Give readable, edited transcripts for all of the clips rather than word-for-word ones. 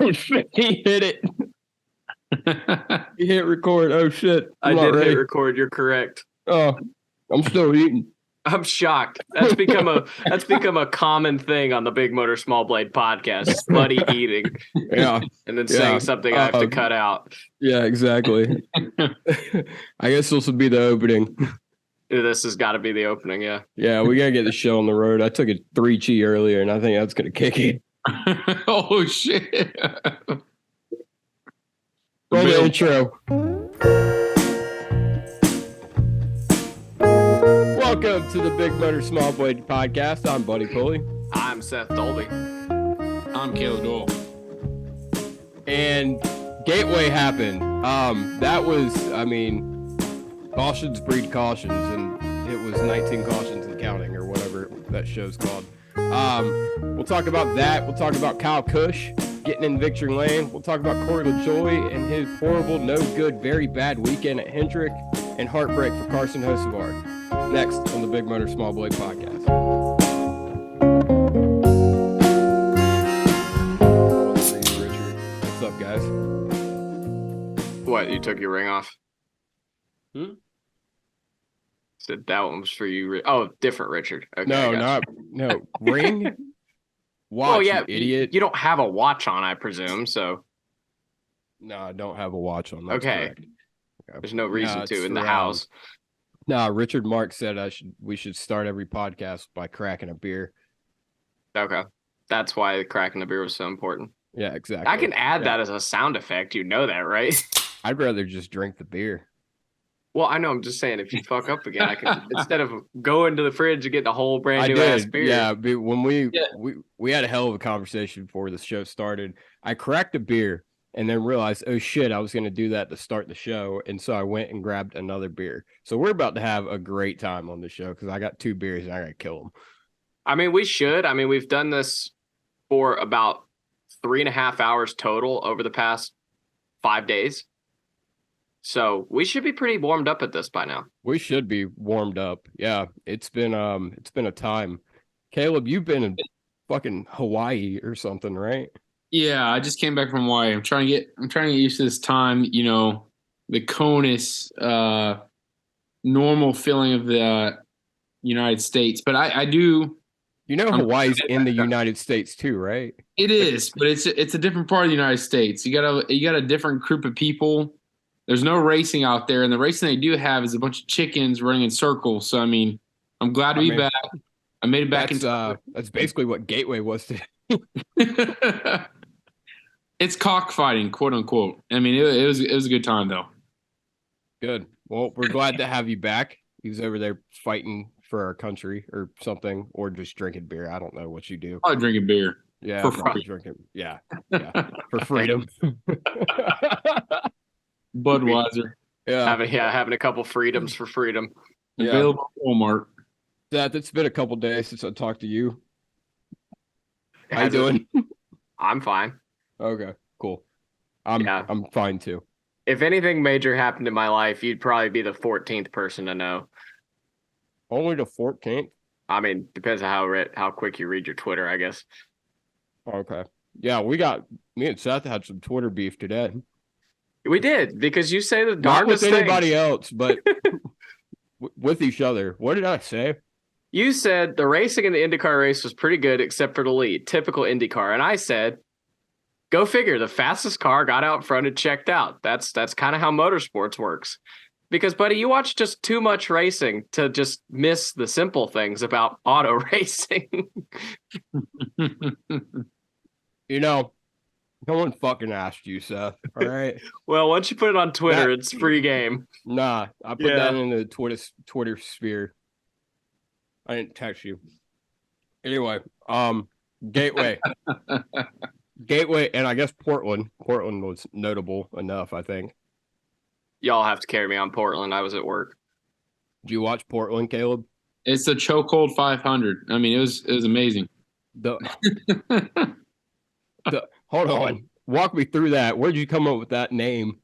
Oh shit! He hit it. He hit record. Oh shit! I did hit record. You're correct. Oh, I'm still eating. I'm shocked. That's become a common thing on the Big Motor Small Blade podcast. Buddy eating. Yeah. And then saying something I have to cut out. Yeah, exactly. I guess this will be the opening. This has got to be the opening, yeah. Yeah, we got to get the show on the road. I took a 3-chi earlier, and I think that's going to kick it. Oh, shit. Roll the intro. Welcome to the Big Motor Small Blade podcast. I'm Buddy Pulley. I'm Seth Dolby. I'm Caleb Dole. And Gateway happened. That was, cautions breed cautions, and it was 19 cautions and counting, or whatever that show's called. We'll talk about that. We'll talk about Kyle Kush getting in victory lane. We'll talk about Corey LaJoie and his horrible, no good, very bad weekend at Hendrick, and heartbreak for Carson Hocevar. Next on the Big Motor Small Blade podcast. Richard. What's up, guys? What, you took your ring off? Said that one was for you. Oh, different Richard. Okay, no ring. Watch, oh yeah, you idiot. You don't have a watch on, I presume. So no, I don't have a watch on. That's okay. Correct. There's no reason to in the house. No, Richard Mark said we should start every podcast by cracking a beer. Okay. That's why cracking the beer was so important. Yeah, exactly. I can add that as a sound effect. You know that, right? I'd rather just drink the beer. Well, I know. I'm just saying, if you fuck up again, I can instead of going to the fridge and getting a whole brand new ass beer. Yeah, but when we had a hell of a conversation before the show started. I cracked a beer and then realized, oh shit, I was going to do that to start the show, and so I went and grabbed another beer. So we're about to have a great time on the show because I got 2 beers and I got to kill them. I mean, we should. I mean, we've done this for about 3.5 hours total over the past 5 days. So we should be pretty warmed up at this by now. We should be warmed up. Yeah, it's been a time. Caleb, you've been in fucking Hawaii or something, right? Yeah, I just came back from Hawaii. I'm trying to get used to this time, the CONUS normal feeling of the United States. But I do. Hawaii's in the United States too, right? It is, but it's a different part of the United States. You got a different group of people. There's no racing out there, and the racing they do have is a bunch of chickens running in circles. So, I'm glad to be back. I made it back. That's basically what Gateway was to. It's cockfighting, quote unquote. It was a good time though. Good. Well, we're glad to have you back. He was over there fighting for our country or something, or just drinking beer. I don't know what you do. Probably drinking beer. Yeah, for probably drinking. Yeah, for freedom. Budweiser. Having a couple freedoms for freedom. Yeah. Available at Walmart. Seth, it's been a couple days since I talked to you. How you doing? I'm fine. Okay, cool. I'm fine too. If anything major happened in my life, you'd probably be the 14th person to know. Only the 14th? Depends on how quick you read your Twitter, I guess. Okay. Yeah, me and Seth had some Twitter beef today. We did, because you say the not darndest with anybody things. Else, but with each other. What did I say? You said the racing in the IndyCar race was pretty good, except for the lead, typical IndyCar. And I said, go figure, the fastest car got out front and checked out. That's kind of how motorsports works. Because, buddy, you watch just too much racing to just miss the simple things about auto racing. No one fucking asked you, Seth. All right. Well, once you put it on Twitter, it's free game. Nah, I put that in the Twitter sphere. I didn't text you. Anyway, Gateway. Gateway, and I guess Portland. Portland was notable enough, I think. Y'all have to carry me on Portland. I was at work. Did you watch Portland, Caleb? It's the chokehold 500. It was amazing. Hold on. Walk me through that. Where'd you come up with that name?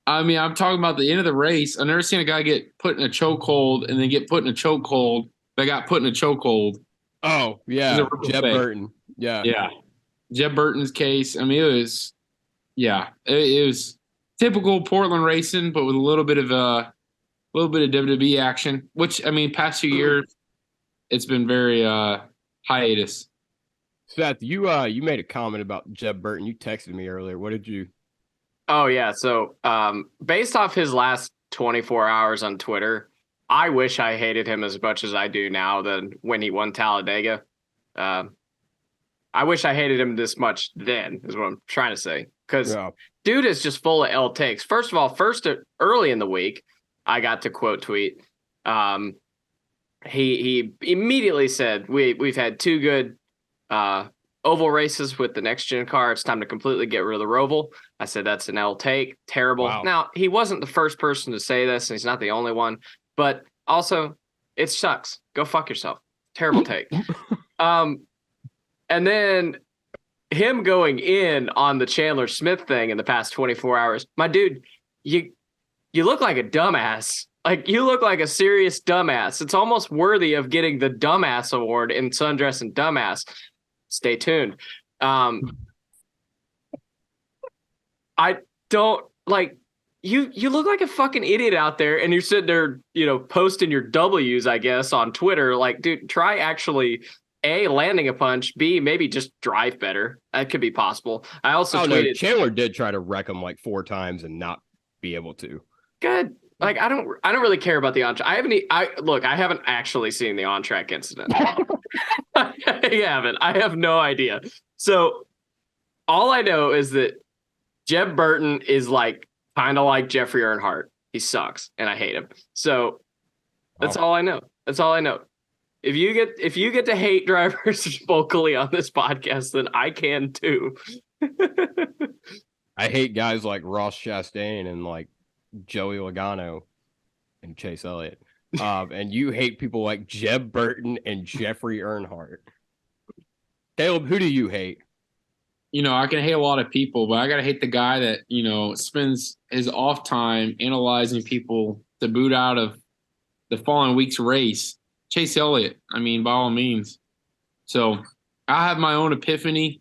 I'm talking about the end of the race. I've never seen a guy get put in a chokehold and then get put in a chokehold. They got put in a chokehold. Oh, yeah. Jeb Burton. Yeah. Yeah. Jeb Burton's case. I mean, it was typical Portland racing, but with a little bit of WWE action. Which I mean, past few years, it's been very hiatus. Seth, you made a comment about Jeb Burton. You texted me earlier. What did you? Oh yeah. So based off his last 24 hours on Twitter, I wish I hated him as much as I do now than when he won Talladega. I wish I hated him this much then, is what I'm trying to say. Because dude is just full of L takes. First of all, early in the week, I got to quote tweet. He immediately said, we've had two good oval races with the next gen car. It's time to completely get rid of the Roval. I said, that's an L take. Terrible. Wow. Now, he wasn't the first person to say this, and he's not the only one. But also, it sucks. Go fuck yourself. Terrible take. And then him going in on the Chandler Smith thing in the past 24 hours. My dude, you look like a dumbass. Like, you look like a serious dumbass. It's almost worthy of getting the dumbass award in Sundress and Dumbass. Stay tuned. I don't like you look like a fucking idiot out there, and you're sitting there, posting your W's, I guess, on Twitter. Like, dude, try actually A, landing a punch, B, maybe just drive better. That could be possible. I also tweeted. No, Chandler did try to wreck him like 4 times and not be able to. Good. Like, I don't really care about the on track. I haven't actually seen the on track incident. I haven't. I have no idea. So all I know is that Jeb Burton is like kind of like Jeffrey Earnhardt. He sucks, and I hate him. So that's all I know. That's all I know. If you get to hate drivers vocally on this podcast, then I can too. I hate guys like Ross Chastain and like Joey Logano and Chase Elliott. And you hate people like Jeb Burton and Jeffrey Earnhardt. Caleb, who do you hate? I can hate a lot of people, but I got to hate the guy that, spends his off time analyzing people to boot out of the following week's race. Chase Elliott, I mean, by all means. So I have my own epiphany,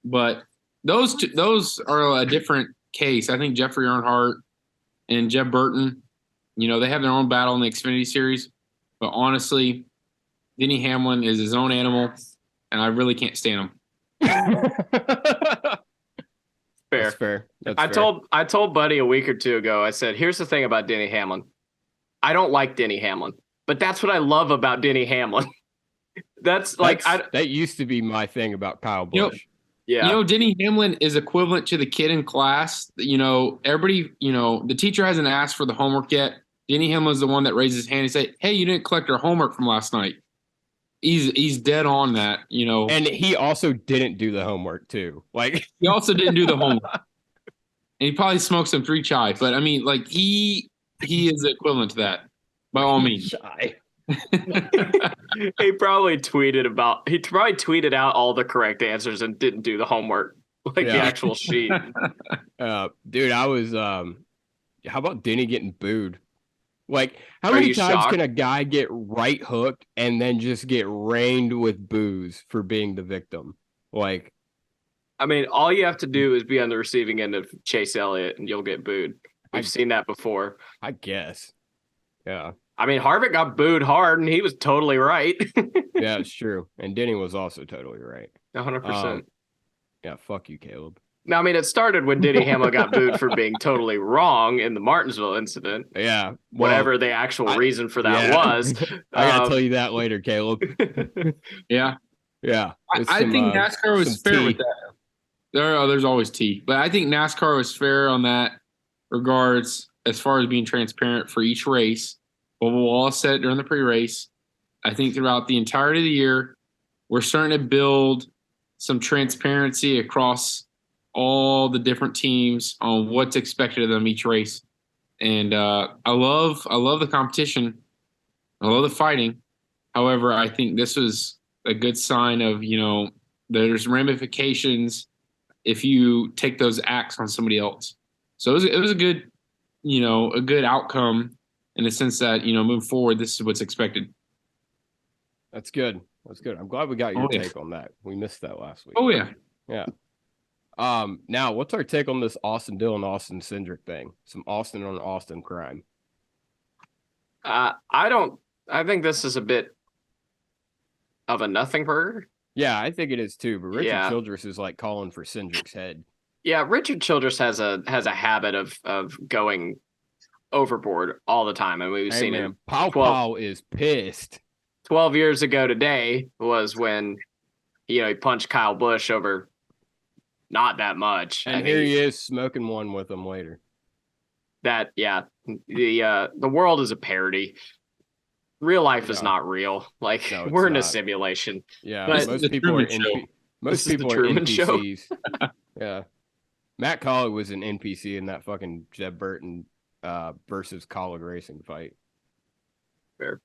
but those are a different case. I think Jeffrey Earnhardt and Jeb Burton, they have their own battle in the Xfinity Series. But honestly, Denny Hamlin is his own animal, and I really can't stand him. Fair. That's fair. I told Buddy a week or two ago, I said, here's the thing about Denny Hamlin. I don't like Denny Hamlin, but that's what I love about Denny Hamlin. That used to be my thing about Kyle Busch. Yeah. Denny Hamlin is equivalent to the kid in class. Everybody, the teacher hasn't asked for the homework yet. Denny Hamlin is the one that raises his hand and say, hey, you didn't collect your homework from last night. He's dead on that, And he also didn't do the homework too. Like, he also didn't do the homework. And he probably smoked some 3 chai, but I mean, like, he is equivalent to that by all means. Chai. He probably tweeted out all the correct answers and didn't do the homework, like the actual sheet. Dude, I was how about Denny getting booed? Like, how many times shocked? can a guy get right hooked and then just get rained with booze for being the victim? Like, I mean, all you have to do is be on the receiving end of Chase Elliott and you'll get booed. We've seen that before. I guess. Yeah. I mean, Harvick got booed hard and he was totally right. Yeah, it's true. And Denny was also totally right. 100%. Yeah, fuck you, Caleb. Now, I mean, it started when Denny Hamlin got booed for being totally wrong in the Martinsville incident. Yeah. Whatever the actual reason for that was. I got to tell you that later, Caleb. Yeah. Yeah. I think NASCAR was fair with that. There's always tea. But I think NASCAR was fair on that regards as far as being transparent for each race. But we'll all said during the pre-race. I think throughout the entirety of the year, we're starting to build some transparency across all the different teams on what's expected of them each race. And I love the competition. I love the fighting. However, I think this was a good sign of, there's ramifications if you take those acts on somebody else. So it was a good, a good outcome in the sense that, moving forward, this is what's expected. That's good. I'm glad we got your take on that. We missed that last week. Oh, yeah. Yeah. Now what's our take on this Austin Dillon, Austin Cindric thing? Some Austin on Austin crime. I think this is a bit of a nothing burger. Yeah, I think it is too. But Richard Yeah. Childress is like calling for Cindric's head. Yeah, Richard Childress has a habit of going overboard all the time, and we've seen him. Pow 12 Pow is pissed. 12 years ago today was when he punched Kyle Busch over not that much. And here he is smoking one with him later. The world is a parody. Real life is not real. Like, No, we're in not. a simulation. Yeah, But most people are NPCs. Yeah. Matt Colley was an NPC in that fucking Jeb Burton versus Collard racing fight. Fair.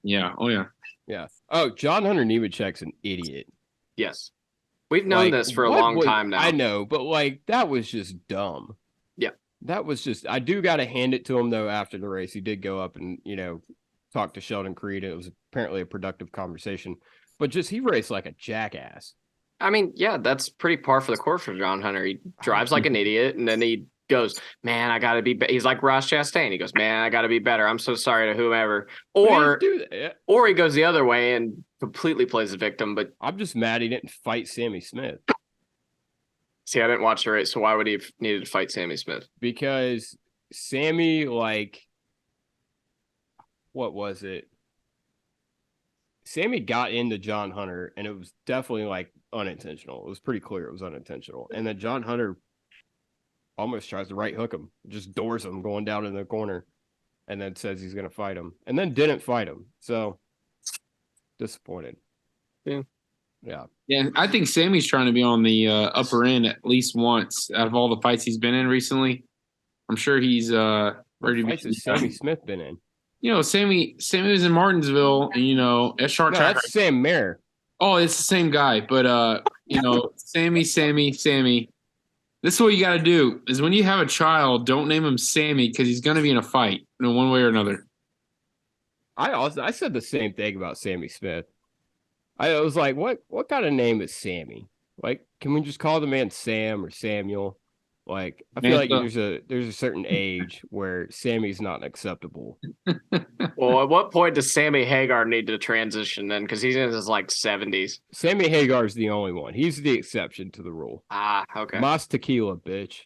Yeah. Oh, yeah. Yeah. Oh, John Hunter Nemechek's an idiot. Yes. We've known this for a long time now. I know, but like that was just dumb. Yeah. That was just, I do got to hand it to him though. After the race, he did go up and, talk to Sheldon Creed. It was apparently a productive conversation, but just he raced like a jackass. I mean, yeah, that's pretty par for the course for John Hunter. He drives like an idiot, and then he goes, "Man, I gotta be." He's like Ross Chastain. He goes, "Man, I gotta be better. I'm so sorry to whomever." Or he goes the other way and completely plays the victim. But I'm just mad he didn't fight Sammy Smith. See, I didn't watch the race, so why would he have needed to fight Sammy Smith? Because Sammy, what was it? Sammy got into John Hunter, and it was definitely unintentional. It was pretty clear it was unintentional. And then John Hunter almost tries to right hook him, just doors him going down in the corner, and then says he's going to fight him, and then didn't fight him. So disappointed. Yeah. Yeah. Yeah, I think Sammy's trying to be on the upper end at least once out of all the fights he's been in recently. I'm sure he's ready to be. Has Sammy Smith been in? Sammy was in Martinsville, and at Short Track. That's Sam Mayer. Oh, it's the same guy, but Sammy. This is what you got to do: is when you have a child, don't name him Sammy because he's going to be in a fight, one way or another. I said the same thing about Sammy Smith. I was like, what kind of name is Sammy? Like, can we just call the man Sam or Samuel? Like, I feel like there's a certain age where Sammy's not acceptable. Well, at what point does Sammy Hagar need to transition then? Because he's in his 70s. Sammy Hagar's the only one. He's the exception to the rule. Ah, okay. Mas tequila, bitch.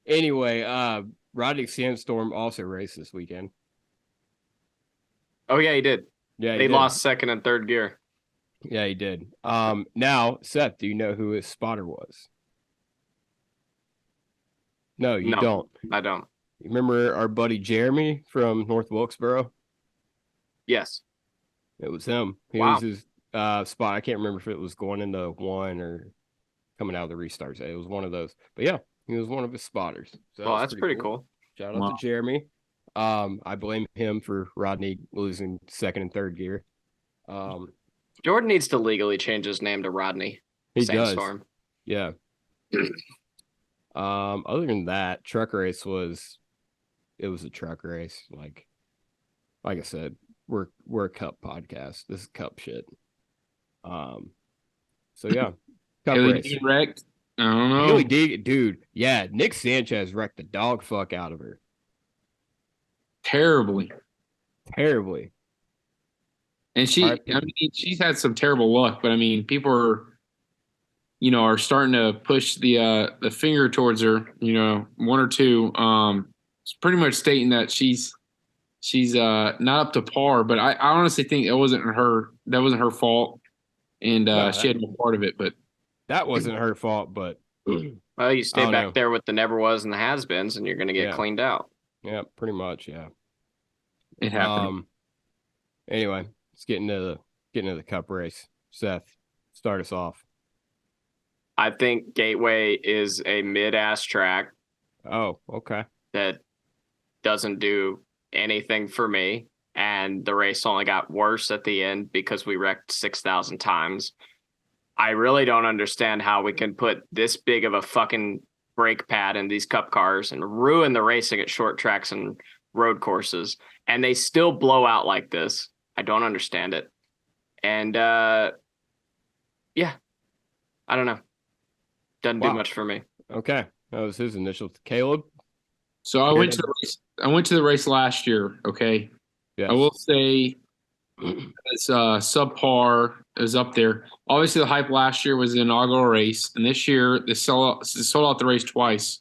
Anyway, Rodney Sandstorm also raced this weekend. Oh yeah, he did. Yeah, he lost second and third gear. Yeah, he did. Now, Seth, do you know who his spotter was? No, you don't. I don't. You remember our buddy Jeremy from North Wilkesboro? Yes. It was him. He was his spot. I can't remember if it was going into one or coming out of the restart. It was one of those. But yeah, he was one of his spotters. So that's pretty cool. Shout out to Jeremy. I blame him for Rodney losing second and third gear. Jordan needs to legally change his name to Rodney. He Sandstorm. does. Yeah. Other than that, truck race was a truck race. Like I said, we're a cup podcast. This is cup shit. So yeah. Cup Haley race. Deegan wrecked. I don't know. Haley Deegan, dude. Yeah, Nick Sanchez wrecked the dog fuck out of her. Terribly. And she's had some terrible luck, but people are starting to push the finger towards her, one or two. It's pretty much stating that she's not up to par, but I honestly think that wasn't her fault. And she had no part of it, but that wasn't her fault, but well, you stay back there with the never was and the has-beens and you're gonna get cleaned out. Yeah, pretty much, yeah. It happened. Anyway, let's get into the cup race. Seth, start us off. I think Gateway is a mid-ass track. Oh, okay. That doesn't do anything for me. And the race only got worse at the end because we wrecked 6,000 times. I really don't understand how we can put this big of a fucking brake pad in these cup cars and ruin the racing at short tracks and road courses. And they still blow out like this. I don't understand it. And Yeah, I don't know. Doesn't do Wow. much for me. Okay, that was his initial. Caleb. So I went to the race. I went to the race last year. Okay, Yes. I will say it's subpar. It was up there. Obviously, the hype last year was the inaugural race, and this year they sold out the race twice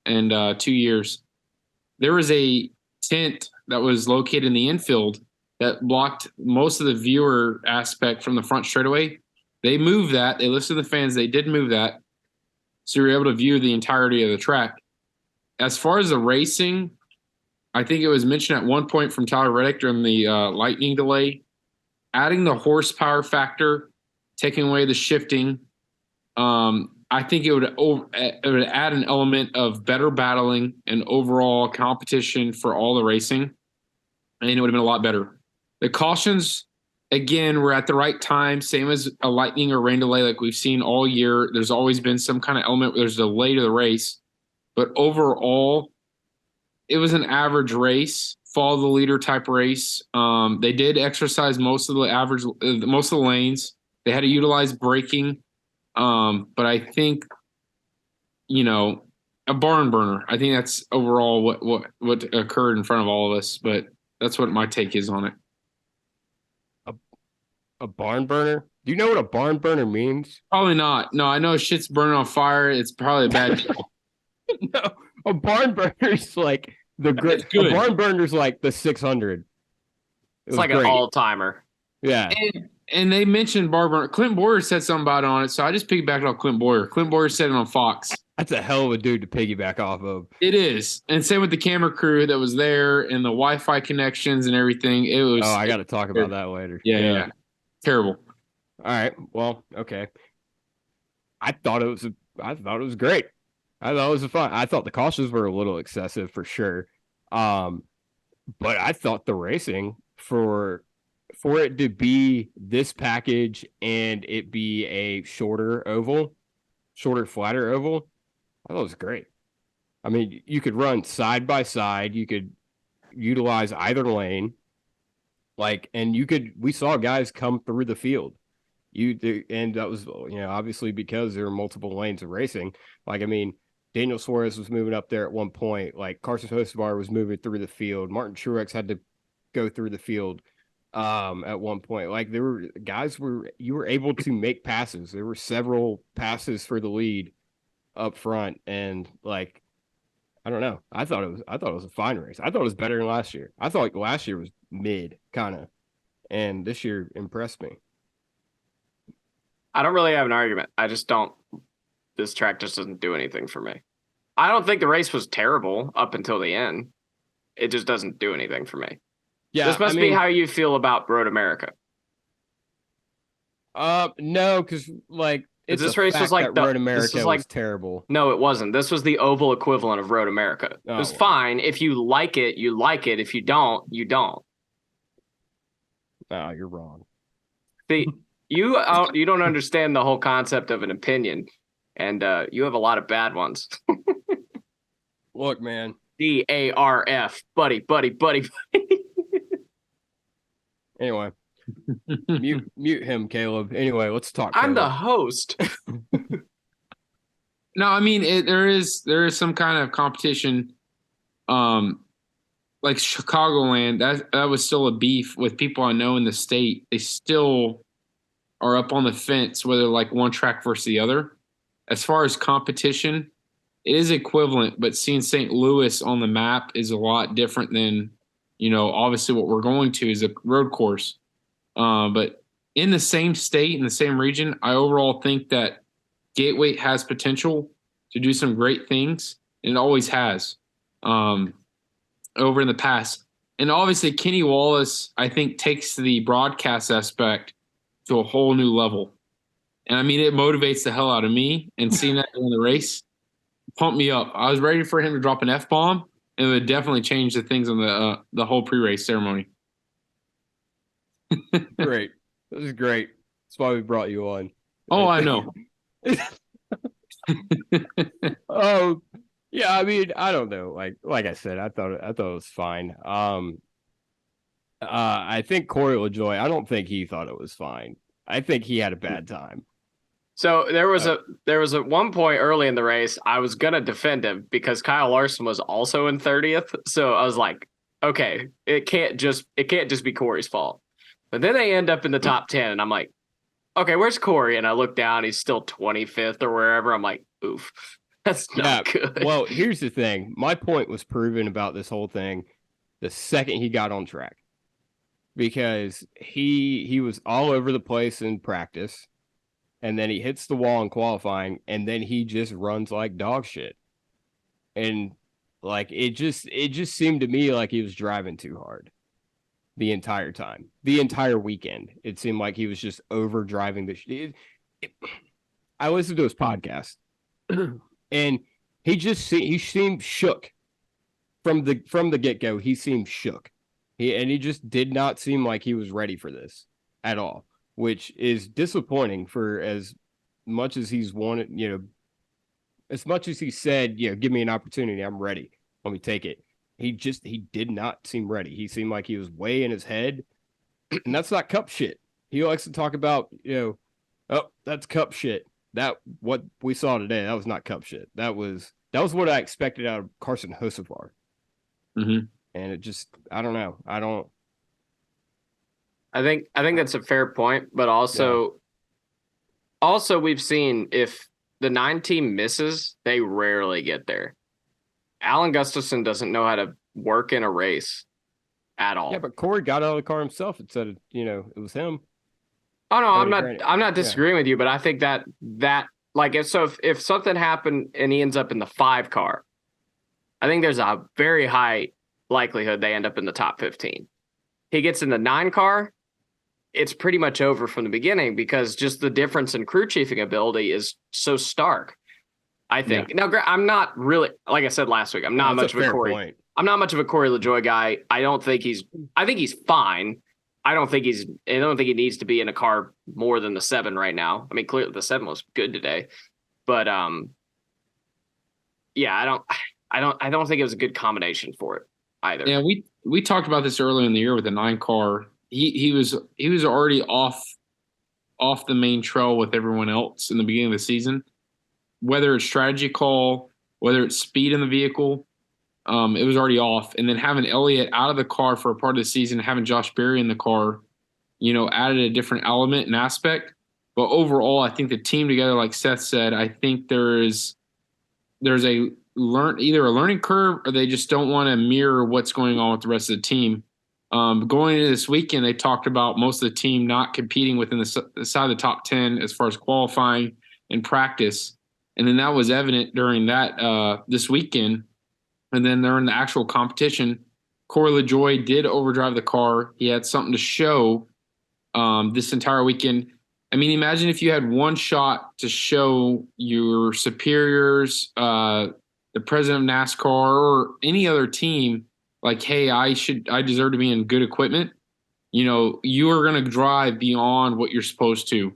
in 2 years. There was a tent that was located in the infield that blocked most of the viewer aspect from the front straightaway. They moved that. They listened to the fans. They did move that, so you were able to view the entirety of the track. As far as the racing, I think it was mentioned at one point from Tyler Reddick during the lightning delay, adding the horsepower factor, taking away the shifting. I think it would add an element of better battling and overall competition for all the racing, and it would have been a lot better. The cautions, again, were at the right time, same as a lightning or rain delay like we've seen all year. There's always been some kind of element where there's a delay to the race, but overall, it was an average race, follow the leader type race. They did exercise most of the lanes. They had to utilize braking. But I think, a barn burner. I think that's overall what occurred in front of all of us. But that's what my take is on it. A barn burner? Do you know what a barn burner means? Probably not. No, I know shit's burning on fire. It's probably a bad deal. No, a barn burner's like the great. A barn burner's like the 600. It's like an all-timer. Yeah. And they mentioned barn burner. Clint Boyer said something about it on it, so I just piggybacked off Clint Boyer. Clint Boyer said it on Fox. That's a hell of a dude to piggyback off of. It is. And same with the camera crew that was there and the Wi-Fi connections and everything. It was. Oh, I got to talk about that later. Yeah. Terrible. All right. Well, okay. I thought it was great. I thought it was fun. I thought the cautions were a little excessive for sure. But I thought the racing for it to be this package and it be a shorter, flatter oval, I thought it was great. I mean, you could run side by side. You could utilize either lane. We saw guys come through the field. And that was, obviously because there were multiple lanes of racing. Daniel Suarez was moving up there at one point. Carson Hocevar was moving through the field. Martin Truex had to go through the field at one point. You were able to make passes. There were several passes for the lead up front, and I don't know. I thought it was a fine race. I thought it was better than last year. I thought last year was mid kind of, and this year impressed me. I don't really have an argument. I just don't. This track just doesn't do anything for me. I don't think the race was terrible up until the end. It just doesn't do anything for me. Yeah, this must be how you feel about Road America. No, because this race was like Road America was terrible. No, it wasn't. This was the oval equivalent of Road America. It was fine. If you like it, you like it. If you don't, you don't. No, you're wrong. See, you don't understand the whole concept of an opinion, and you have a lot of bad ones. Look, man. DARF, buddy. Anyway, mute him, Caleb. Anyway, let's talk. I'm Caleb. the host. No, I mean there is some kind of competition. Like Chicagoland, that was still a beef with people I know in the state. They still are up on the fence whether one track versus the other. As far as competition, it is equivalent, but seeing St. Louis on the map is a lot different than, obviously what we're going to is a road course. But in the same state, in the same region, I overall think that Gateway has potential to do some great things, and it always has over in the past. And obviously Kenny Wallace, I think, takes the broadcast aspect to a whole new level. And I mean, it motivates the hell out of me, and seeing that in the race pumped me up. I was ready for him to drop an F-bomb, and it would definitely change the things on the whole pre-race ceremony. Great. This is great. That's why we brought you on. Oh, I know. Oh, yeah. I mean, I don't know. Like I said, I thought it was fine. I think Corey LaJoy, I don't think he thought it was fine. I think he had a bad time. So there was a one point early in the race I was gonna defend him because Kyle Larson was also in 30th. So I was like, okay, it can't just be Corey's fault. But then they end up in the top 10, and I'm like, okay, where's Corey? And I look down, he's still 25th or wherever. I'm like, oof, that's not good. Well, here's the thing. My point was proven about this whole thing the second he got on track, because he was all over the place in practice. And then he hits the wall in qualifying, and then he just runs like dog shit. And like it just seemed to me like he was driving too hard the entire time, the entire weekend. It seemed like he was just over driving the shit. I listened to his podcast, and he seemed shook from the get go. He seemed shook, he just did not seem like he was ready for this at all, which is disappointing. For as much as he's wanted, as much as he said, give me an opportunity, I'm ready, let me take it. He did not seem ready. He seemed like he was way in his head, and that's not Cup shit. He likes to talk about, oh, that's Cup shit. That what we saw today, that was not Cup shit. That was what I expected out of Carson Hocevar. Mm-hmm. And it just, I don't know. I think that's a fair point, but also we've seen if the 9 team misses, they rarely get there. Alan Gustafson doesn't know how to work in a race at all. Yeah, but Corey got out of the car himself and said, it was him. Oh no, I'm not disagreeing with you, but I think that like if something happened and he ends up in the 5 car, I think there's a very high likelihood they end up in the top 15. He gets in the 9 car, it's pretty much over from the beginning because just the difference in crew chiefing ability is so stark. I think. Yeah. Now, I'm not really, like I said last week, I'm not much of a Corey. Point. I'm not much of a Corey LaJoie guy. I think he's fine. I don't think he needs to be in a car more than the 7 right now. I mean, clearly the 7 was good today, but yeah, I don't think it was a good combination for it either. Yeah, we talked about this earlier in the year with the 9 car. He was already off the main trail with everyone else in the beginning of the season. Whether it's strategy call, whether it's speed in the vehicle, it was already off. And then having Elliott out of the car for a part of the season, having Josh Berry in the car, added a different element and aspect. But overall, I think the team together, like Seth said, I think there's either a learning curve or they just don't want to mirror what's going on with the rest of the team. Going into this weekend, they talked about most of the team not competing within the side of the top 10 as far as qualifying and practice. And then that was evident during that this weekend. And then during the actual competition, Corey LaJoie did overdrive the car. He had something to show this entire weekend. I mean, imagine if you had one shot to show your superiors, the president of NASCAR or any other team, like, hey, I deserve to be in good equipment. You are going to drive beyond what you're supposed to.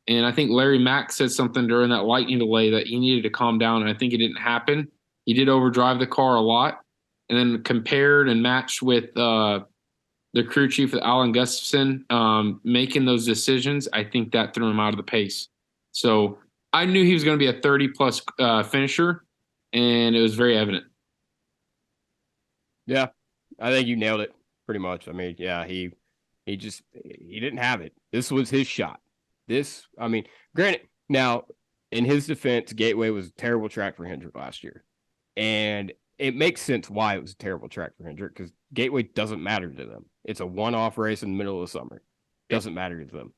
And I think Larry Mack said something during that lightning delay that he needed to calm down, and I think it didn't happen. He did overdrive the car a lot, and then compared and matched with the crew chief, Alan Gustafson, making those decisions. I think that threw him out of the pace. So I knew he was going to be a 30-plus finisher, and it was very evident. Yeah, I think you nailed it pretty much. I mean, yeah, he didn't have it. This was his shot. Granted, now, in his defense, Gateway was a terrible track for Hendrick last year. And it makes sense why it was a terrible track for Hendrick, because Gateway doesn't matter to them. It's a one-off race in the middle of the summer. It doesn't matter to them.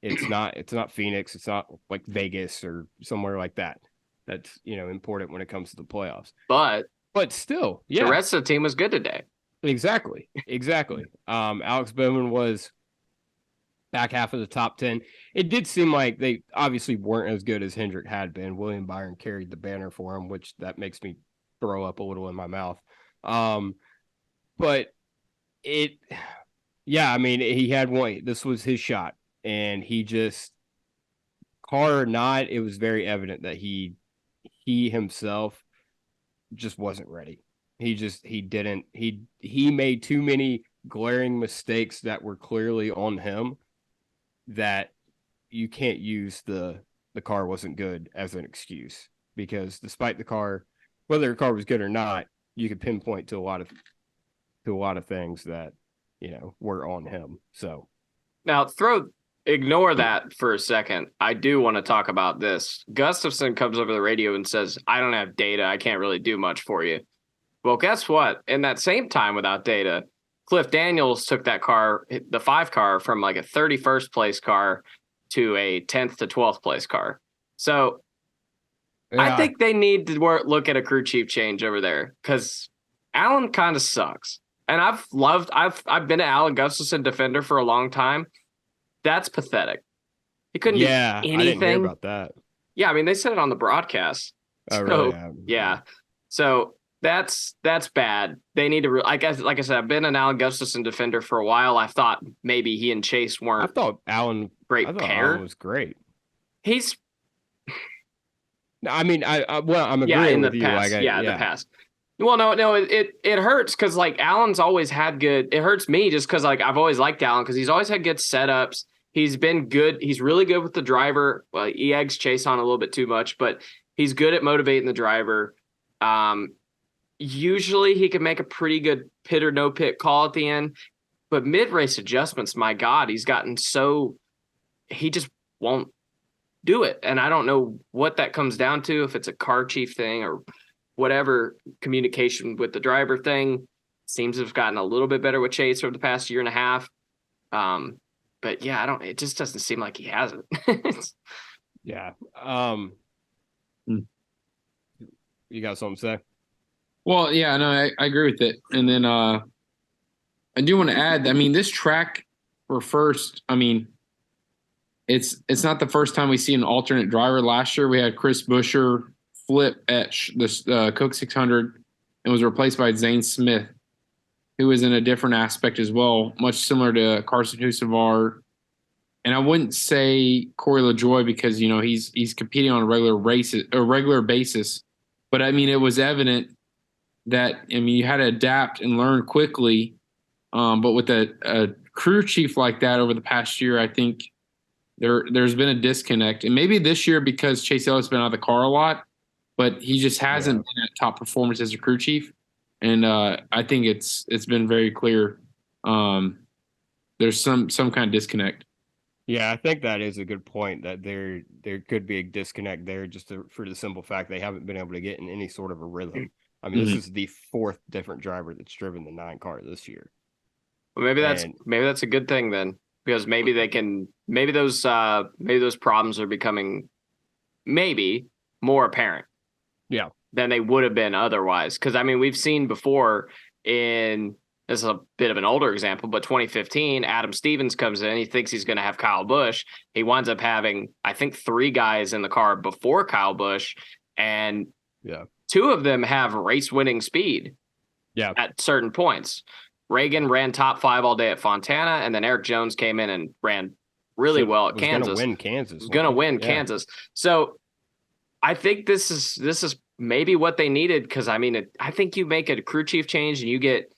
It's not Phoenix. It's not like Vegas or somewhere like that. That's, important when it comes to the playoffs. But still, yeah. The rest of the team was good today. Exactly. Alex Bowman was back half of the top 10. It did seem like they obviously weren't as good as Hendrick had been. William Byron carried the banner for him, which that makes me throw up a little in my mouth. But he had one. This was his shot, and he just, car or not, it was very evident that he himself just wasn't ready. He made too many glaring mistakes that were clearly on him, that you can't use the car wasn't good as an excuse, because despite the car, whether the car was good or not, you could pinpoint to a lot of things that, were on him. So Now, ignore that for a second. I do want to talk about this. Gustafson comes over the radio and says, I don't have data. I can't really do much for you. Well, guess what? In that same time without data, Cliff Daniels took that car, the 5 car, from like a 31st place car to a 10th to 12th place car. So I think they need to look at a crew chief change over there, because Alan kind of sucks. And I've been an Alan Gustafson defender for a long time. That's pathetic. He couldn't do anything. I didn't hear about that. Yeah, I mean, they said it on the broadcast. Oh, really? Yeah. So that's bad. They need to, like I said, I've been an Alan Gustafson defender for a while. I thought maybe he and Chase weren't. I thought Alan was great. He's. I mean, I'm agreeing with you. Past, the past. Well, no, it hurts because like Alan's always had good. It hurts me just because like I've always liked Alan because he's always had good setups. He's been good. He's really good with the driver. Well, he eggs Chase on a little bit too much, but he's good at motivating the driver. Usually he can make a pretty good pit or no pit call at the end, but mid-race adjustments, my God, he just won't do it. And I don't know what that comes down to, if it's a car chief thing or whatever, communication with the driver thing. Seems to have gotten a little bit better with Chase over the past year and a half. But yeah, it just doesn't seem like he has it. Yeah. You got something to say? Well, yeah, no, I agree with it. And then I do want to add, I mean, this track for first, I mean, it's not the first time we see an alternate driver. Last year we had Chris Buescher flip at the Coke 600 and was replaced by Zane Smith, who was in a different aspect as well, much similar to Carson Husavar. And I wouldn't say Corey LaJoie because, he's competing on a regular basis. But I mean, it was evident that, you had to adapt and learn quickly. But with a crew chief like that over the past year, I think there's been a disconnect. And maybe this year because Chase Elliott's been out of the car a lot, but he just hasn't been at top performance as a crew chief. And I think it's been very clear there's some kind of disconnect. Yeah, I think that is a good point, that there could be a disconnect there just for the simple fact they haven't been able to get in any sort of a rhythm. I mean, This is the 4th different driver that's driven the 9 car this year. Well, maybe that's a good thing then, because maybe those problems are becoming more apparent. Yeah. Than they would have been otherwise. Because I mean, we've seen before this is a bit of an older example, but 2015, Adam Stevens comes in. He thinks he's going to have Kyle Busch. He winds up having, I think, 3 guys in the car before Kyle Busch, and 2 of them have race-winning speed. Yeah, at certain points. Reagan ran top 5 all day at Fontana, and then Eric Jones came in and ran really well at Kansas. Was going to win Kansas. So I think this is maybe what they needed, because I mean, I think you make a crew chief change and you get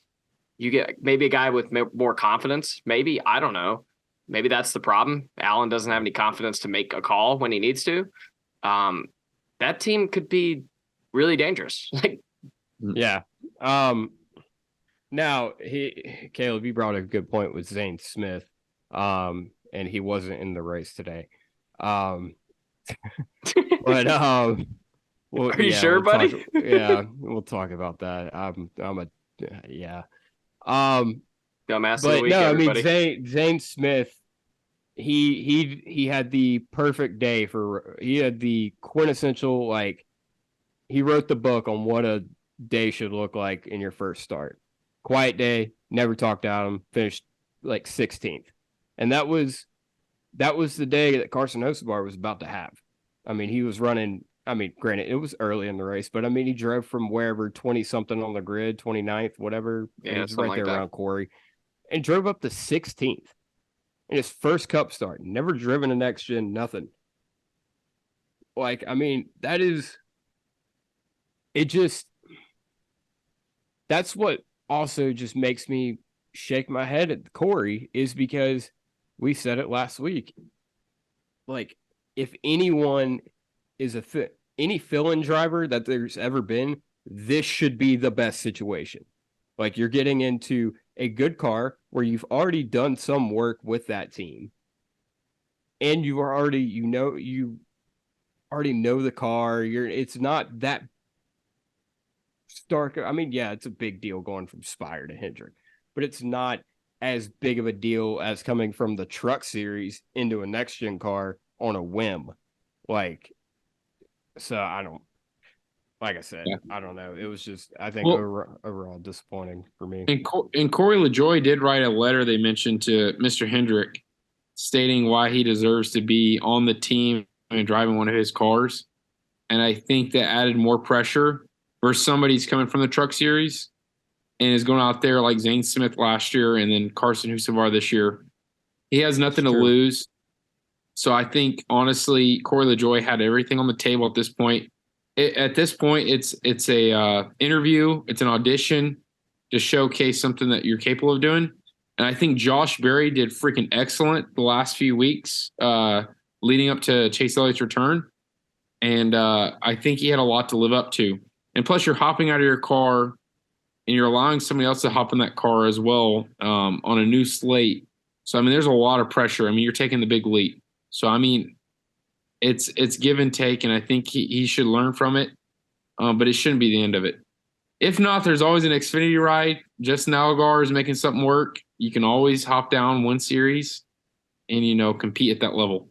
maybe a guy with more confidence. Maybe, I don't know. Maybe that's the problem. Allen doesn't have any confidence to make a call when he needs to. That team could be really dangerous. Yeah. Now Caleb, you brought a good point with Zane Smith. And he wasn't in the race today. But well, are you sure, buddy? We'll talk about that. Dumbass of the week, no, everybody. I mean Zane Smith, he had the perfect day he had the quintessential, like, he wrote the book on what a day should look like in your first start. Quiet day, never talked at him, finished like 16th. And that was the day that Carson Hocevar was about to have. I mean, he was running, I mean, granted, it was early in the race, but I mean, he drove from wherever, 20-something on the grid, 29th, whatever. Yeah, it was right there around Corey, and drove up to 16th in his first Cup start. Never driven a next gen, nothing. Like, I mean, that's what also just makes me shake my head at Corey, is because we said it last week. like if anyone is any fill-in driver that there's ever been, this should be the best situation. Like you're getting into a good car where you've already done some work with that team. And you already know the car. It's not that stark. I mean, yeah, it's a big deal going from Spire to Hendrick, but it's not as big of a deal as coming from the truck series into a next gen car on a whim. Like, so I don't, like I said, I don't know. It was just, I think overall disappointing for me. And Corey LaJoie did write a letter they mentioned to Mr. Hendrick stating why he deserves to be on the team and driving one of his cars. And I think that added more pressure versus somebody's coming from the truck series and is going out there like Zane Smith last year and then Carson Husavar this year. He has nothing to lose. So I think, honestly, Corey LaJoie had everything on the table at this point. At this point, it's a interview. It's an audition to showcase something that you're capable of doing. And I think Josh Berry did freaking excellent the last few weeks leading up to Chase Elliott's return. And I think he had a lot to live up to. And plus, you're hopping out of your car and you're allowing somebody else to hop in that car as well on a new slate. So, I mean, there's a lot of pressure. I mean, you're taking the big leap. So, I mean, it's give and take, and I think he should learn from it, but it shouldn't be the end of it. If not, there's always an Xfinity ride. Justin Allgaier is making something work. You can always hop down one series and, compete at that level.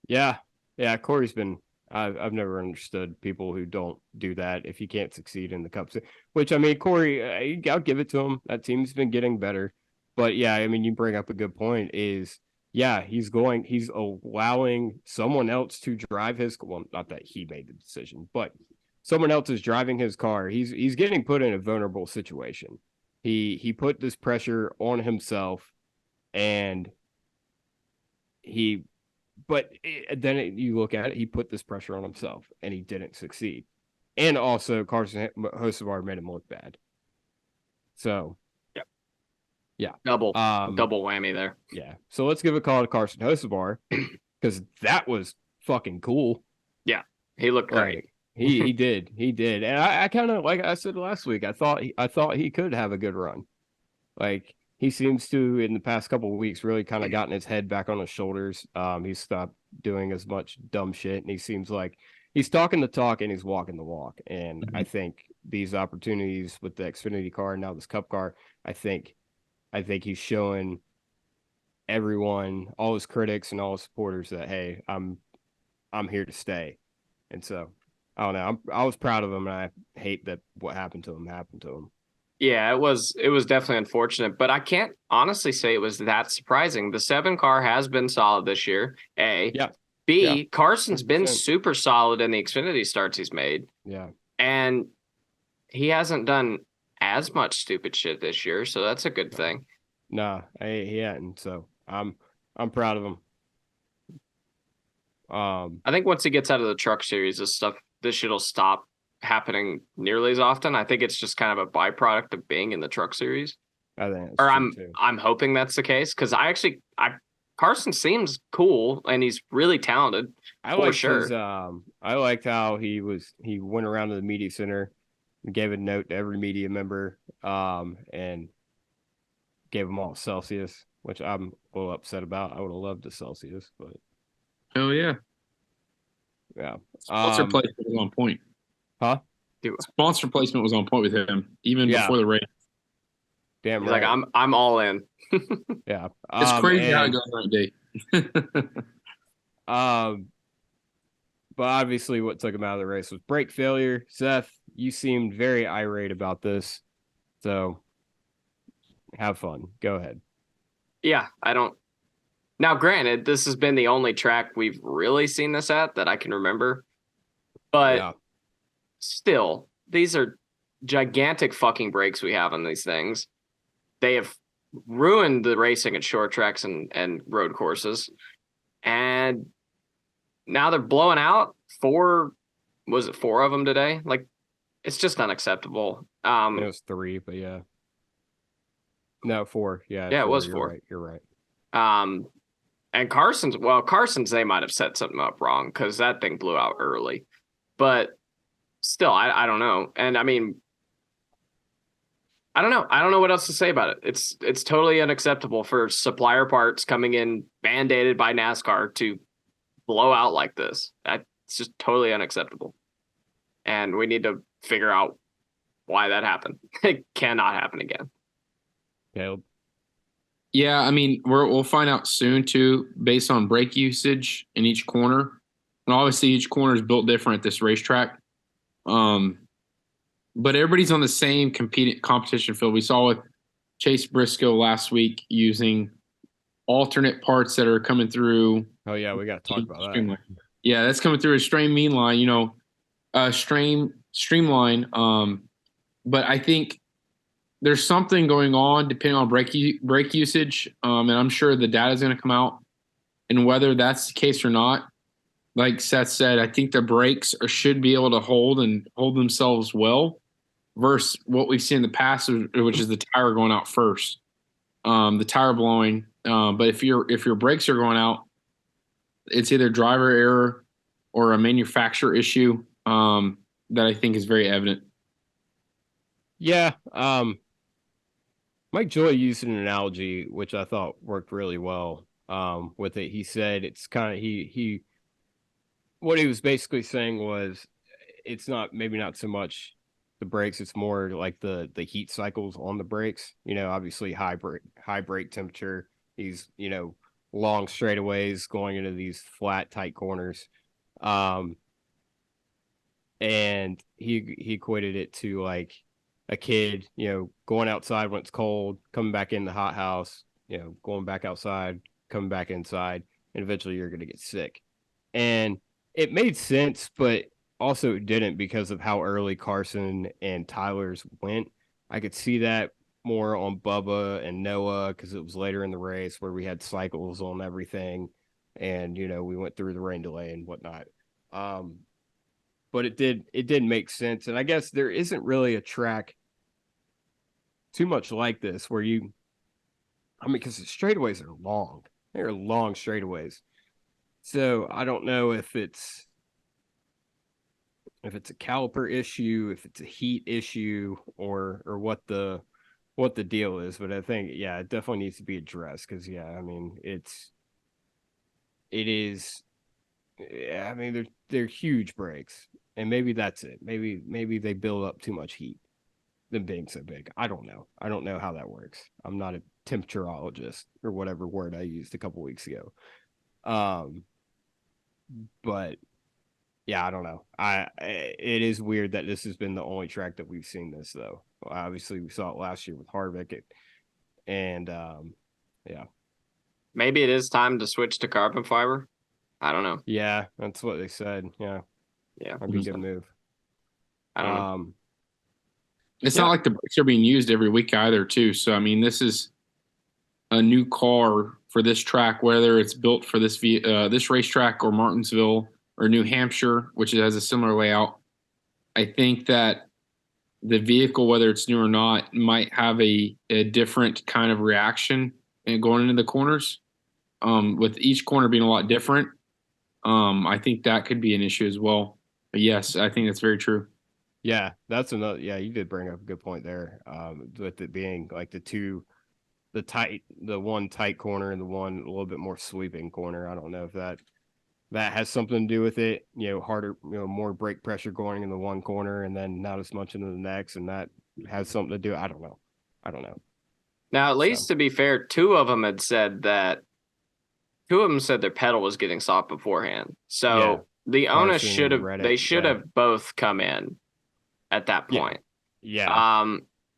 Yeah. Yeah, Corey's been I've never understood people who don't do that if you can't succeed in the Cup. Which, I mean, Corey, I'll give it to him. That team's been getting better. But, yeah, I mean, you bring up a good point is, yeah, he's allowing someone else to drive his – well, not that he made the decision, but someone else is driving his car. He's getting put in a vulnerable situation. He put this pressure on himself, and then you look at it, he put this pressure on himself, and he didn't succeed. And also, Carson Hocevar made him look bad. So, yeah. Double whammy there. Yeah. So let's give a call to Carson Hocevar because that was fucking cool. Yeah. He looked great. He did. He did. And I kind of, like I said last week, I thought he could have a good run. Like, he seems to, in the past couple of weeks, really kind of gotten his head back on his shoulders. He's stopped doing as much dumb shit, and he seems like he's talking the talk and he's walking the walk. And I think these opportunities with the Xfinity car and now this Cup car, I think he's showing everyone, all his critics and all his supporters, that hey, I'm here to stay. And so I don't know. I was proud of him, and I hate that what happened to him. Yeah, it was definitely unfortunate, but I can't honestly say it was that surprising. The 7 car has been solid this year. A. Yeah. B. Yeah. Carson's been super solid in the Xfinity starts he's made. Yeah. And he hasn't done as much stupid shit this year, so that's a good thing. Nah, he hadn't. So I'm proud of him. I think once he gets out of the truck series, this shit will stop happening nearly as often. I think it's just kind of a byproduct of being in the truck series. I think or I'm hoping that's the case, because Carson seems cool and he's really talented. I liked how he went around to the media center and gave a note to every media member and gave them all Celsius, which I'm a little upset about. I would have loved the Celsius, but oh yeah. Sponsor placement was on point. Huh? Sponsor placement was on point with him even before the race. Damn right. Like I'm all in. Yeah. It's crazy how it goes that day. But obviously what took him out of the race was brake failure. Seth, you seemed very irate about this. So have fun. Go ahead. Yeah, Now, granted, this has been the only track we've really seen this at that I can remember. But still, these are gigantic fucking brakes we have on these things. They have ruined the racing at short tracks and road courses. And now they're blowing out 4 of them today? Like, it's just unacceptable. It was 3, but yeah. No, 4. Yeah, it was 4. You're right. And Carson's they might have set something up wrong because that thing blew out early. But still, I don't know. And I mean, I don't know. I don't know what else to say about it. It's totally unacceptable for supplier parts coming in mandated by NASCAR to blow out like this. It's just totally unacceptable. And we need to figure out why that happened. It cannot happen again. Caleb? Yeah, I mean, we'll find out soon too, based on brake usage in each corner. And obviously, each corner is built different at this racetrack. But everybody's on the same competition field. We saw with Chase Briscoe last week using alternate parts that are coming through. Oh yeah, we got to talk about that. Yeah, that's coming through a streamline. Streamline. But I think there's something going on depending on brake usage, and I'm sure the data is going to come out. And whether that's the case or not, like Seth said, I think the brakes should be able to hold themselves well, versus what we've seen in the past, which is the tire going out first, the tire blowing. But if your brakes are going out, it's either driver error or a manufacturer issue that I think is very evident. Yeah. Mike Joy used an analogy which I thought worked really well with it. He said it's kind of he what he was basically saying was it's maybe not so much the brakes, it's more like the heat cycles on the brakes. Obviously high brake temperature, these long straightaways going into these flat tight corners. And he equated it to like a kid, going outside when it's cold, coming back in the hot house, going back outside, coming back inside, and eventually you're going to get sick. And it made sense, but also it didn't because of how early Carson and Tyler's went. I could see that more on Bubba and Noah because it was later in the race where we had cycles on everything, and we went through the rain delay and whatnot. But it did make sense, and I guess there isn't really a track too much like this where because the straightaways are long. They're long straightaways. So I don't know if it's a caliper issue, if it's a heat issue, or what the deal is. But I think it definitely needs to be addressed because I mean it is. I mean they're huge brakes, and maybe that's it. Maybe they build up too much heat. Them being so big, I don't know how that works. I'm not a temperaturologist or whatever word I used a couple weeks ago. But I don't know. It is weird that this has been the only track that we've seen this though. Well, obviously we saw it last year with Harvick, and maybe it is time to switch to carbon fiber. I don't know. Yeah, that's what they said. Yeah, that'd be a good move. I don't know. It's not like the brakes are being used every week either, too. So, I mean, this is a new car for this track, whether it's built for this racetrack or Martinsville or New Hampshire, which has a similar layout. I think that the vehicle, whether it's new or not, might have a different kind of reaction and going into the corners. With each corner being a lot different, I think that could be an issue as well. But yes, I think that's very true. Yeah, that's another. Yeah, you did bring up a good point there. With it being like the one tight corner and the one a little bit more sweeping corner. I don't know if that has something to do with it. Harder, more brake pressure going in the one corner and then not as much into the next, and that has something to do. I don't know. Now, at least to be fair, two of them said their pedal was getting soft beforehand. So the onus should have both come in at that point. Yeah.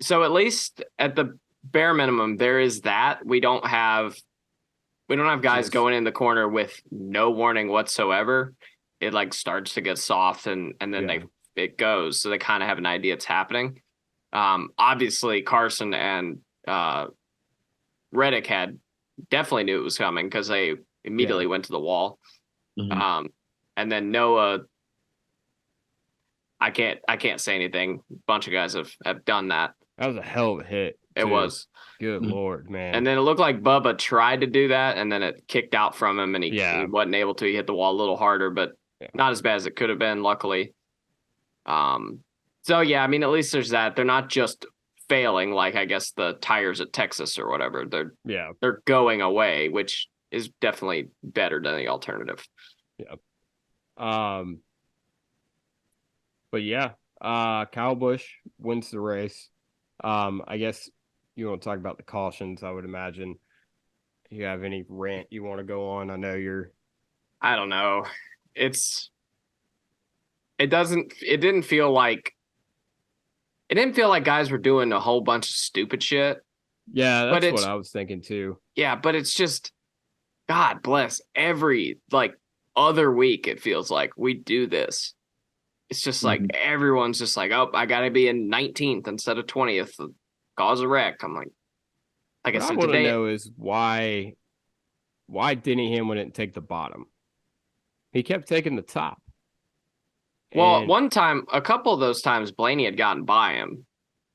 So at least at the bare minimum, there is that. We don't have guys going in the corner with no warning whatsoever. It like starts to get soft and then it goes. So they kind of have an idea it's happening. Obviously Carson and Reddick definitely knew it was coming because they immediately went to the wall. Mm-hmm. And then Noah, I can't say anything. A bunch of guys have done that. That was a hell of a hit. It was. Good Lord, man. And then it looked like Bubba tried to do that, and then it kicked out from him, and he wasn't able to. He hit the wall a little harder, but not as bad as it could have been, luckily. So, yeah, I mean, at least there's that. They're not just failing like, I guess, the tires at Texas or whatever. They're going away, which is definitely better than the alternative. Yeah. But, yeah, Kyle Busch wins the race. I guess you want to talk about the cautions, I would imagine. You have any rant you want to go on? I know I don't know. It didn't feel like guys were doing a whole bunch of stupid shit. Yeah, that's what I was thinking too. Yeah, but it's just, God bless, every other week it feels like we do this. It's just like everyone's just like, oh, I gotta be in 19th instead of 20th, cause a wreck. I'm like I said, what I want to know is why Denny Hamlin didn't take the bottom. He kept taking the top. Well, one time, a couple of those times, Blaney had gotten by him.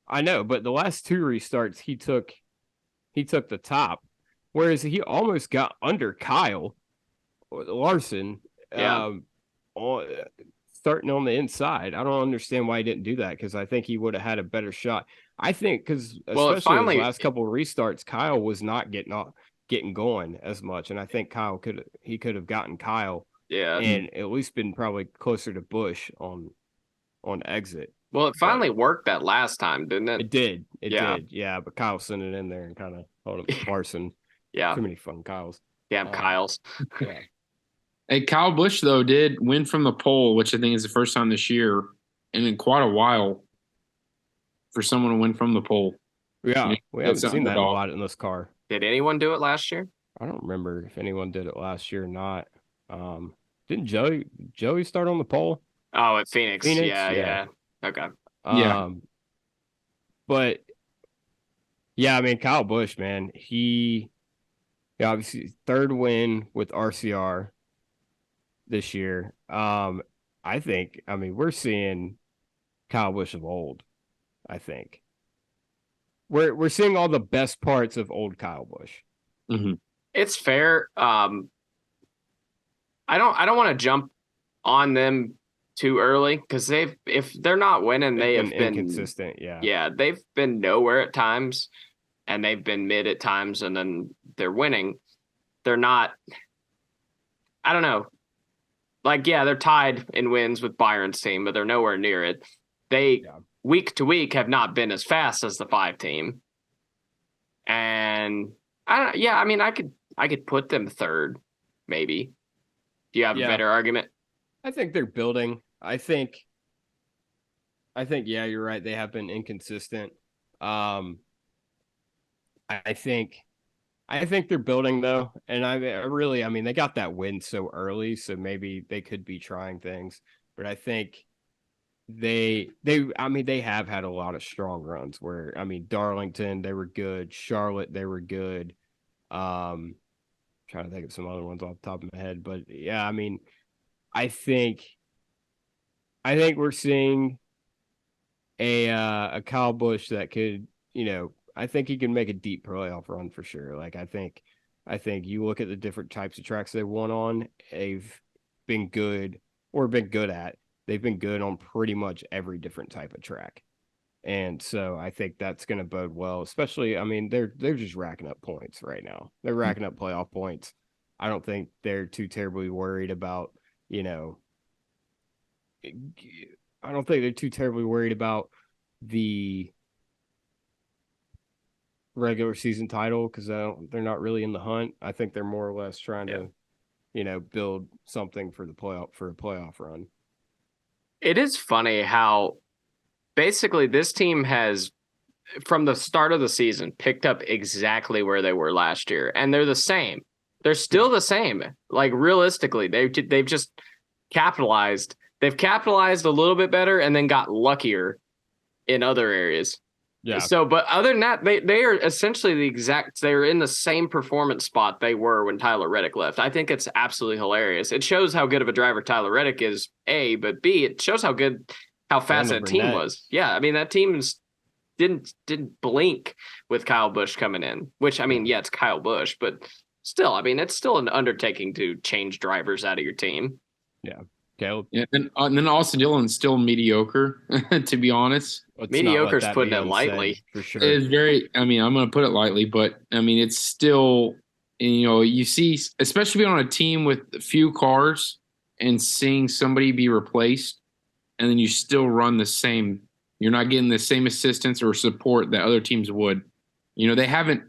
I know, but the last two restarts, he took the top, whereas he almost got under Kyle Larson. Starting on the inside. I don't understand why he didn't do that, because I think he would have had a better shot. I think because especially the last couple of restarts, Kyle was not getting going as much, and I think could have gotten Kyle. Yeah, and at least been probably closer to Busch on exit. Well, it finally worked that last time, didn't it? It did. It did. Yeah, but Kyle sent it in there and kind of hold him Larson. Yeah, too many fun Kyles. Damn Kyles. Yeah. Hey, Kyle Busch, though, did win from the pole, which I think is the first time this year and in quite a while for someone to win from the pole. Yeah, we haven't seen that a lot in this car. Did anyone do it last year? I don't remember if anyone did it last year or not. Didn't Joey start on the pole? Oh, at Phoenix. Yeah. Okay. But, yeah, I mean, Kyle Busch, man, he obviously third win with RCR this year. I think, we're seeing Kyle Busch of old. I think we're seeing all the best parts of old Kyle Busch. Mm-hmm. It's fair. I don't want to jump on them too early, because if they're not winning, they have been inconsistent. Yeah, they've been nowhere at times, and they've been mid at times, and then they're winning. They're not. I don't know. They're tied in wins with Byron's team, but they're nowhere near it. They week to week have not been as fast as the 5 team. And I could put them third, maybe. Do you have a better argument? I think they're building. I think you're right. They have been inconsistent. I think they're building, though, and they got that win so early, so maybe they could be trying things. But I think they have had a lot of strong runs where, Darlington, they were good. Charlotte, they were good. Trying to think of some other ones off the top of my head, but yeah, I think we're seeing a Kyle Busch that could, I think he can make a deep playoff run for sure. I think you look at the different types of tracks they won on, they've been good at. They've been good on pretty much every different type of track. And so I think that's going to bode well, especially, they're just racking up points right now. They're racking up playoff points. I don't think they're too terribly worried about, I don't think they're too terribly worried about the regular season title, because they're not really in the hunt. I think they're more or less trying to, build something for a playoff run. It is funny how basically this team has, from the start of the season, picked up exactly where they were last year, and they're the same. They're still the same. Realistically, they've just capitalized. They've capitalized a little bit better and then got luckier in other areas. Yeah. So, but other than that, they are essentially they're in the same performance spot they were when Tyler Reddick left. I think it's absolutely hilarious. It shows how good of a driver Tyler Reddick is, A, but B, it shows how fast that team was. Yeah, that team is didn't blink with Kyle Busch coming in. Which, I mean, yeah, it's Kyle Busch, but still, I mean, it's still an undertaking to change drivers out of your team. Yeah. Caleb? Yeah, and then Austin Dillon's still mediocre, to be honest. Mediocre's putting it lightly. For sure. It's very, I mean, I'm going to put it lightly, but I mean, it's still, you know, you see, especially on a team with a few cars and seeing somebody be replaced, and then you still run the same. You're not getting the same assistance or support that other teams would. You know, they haven't.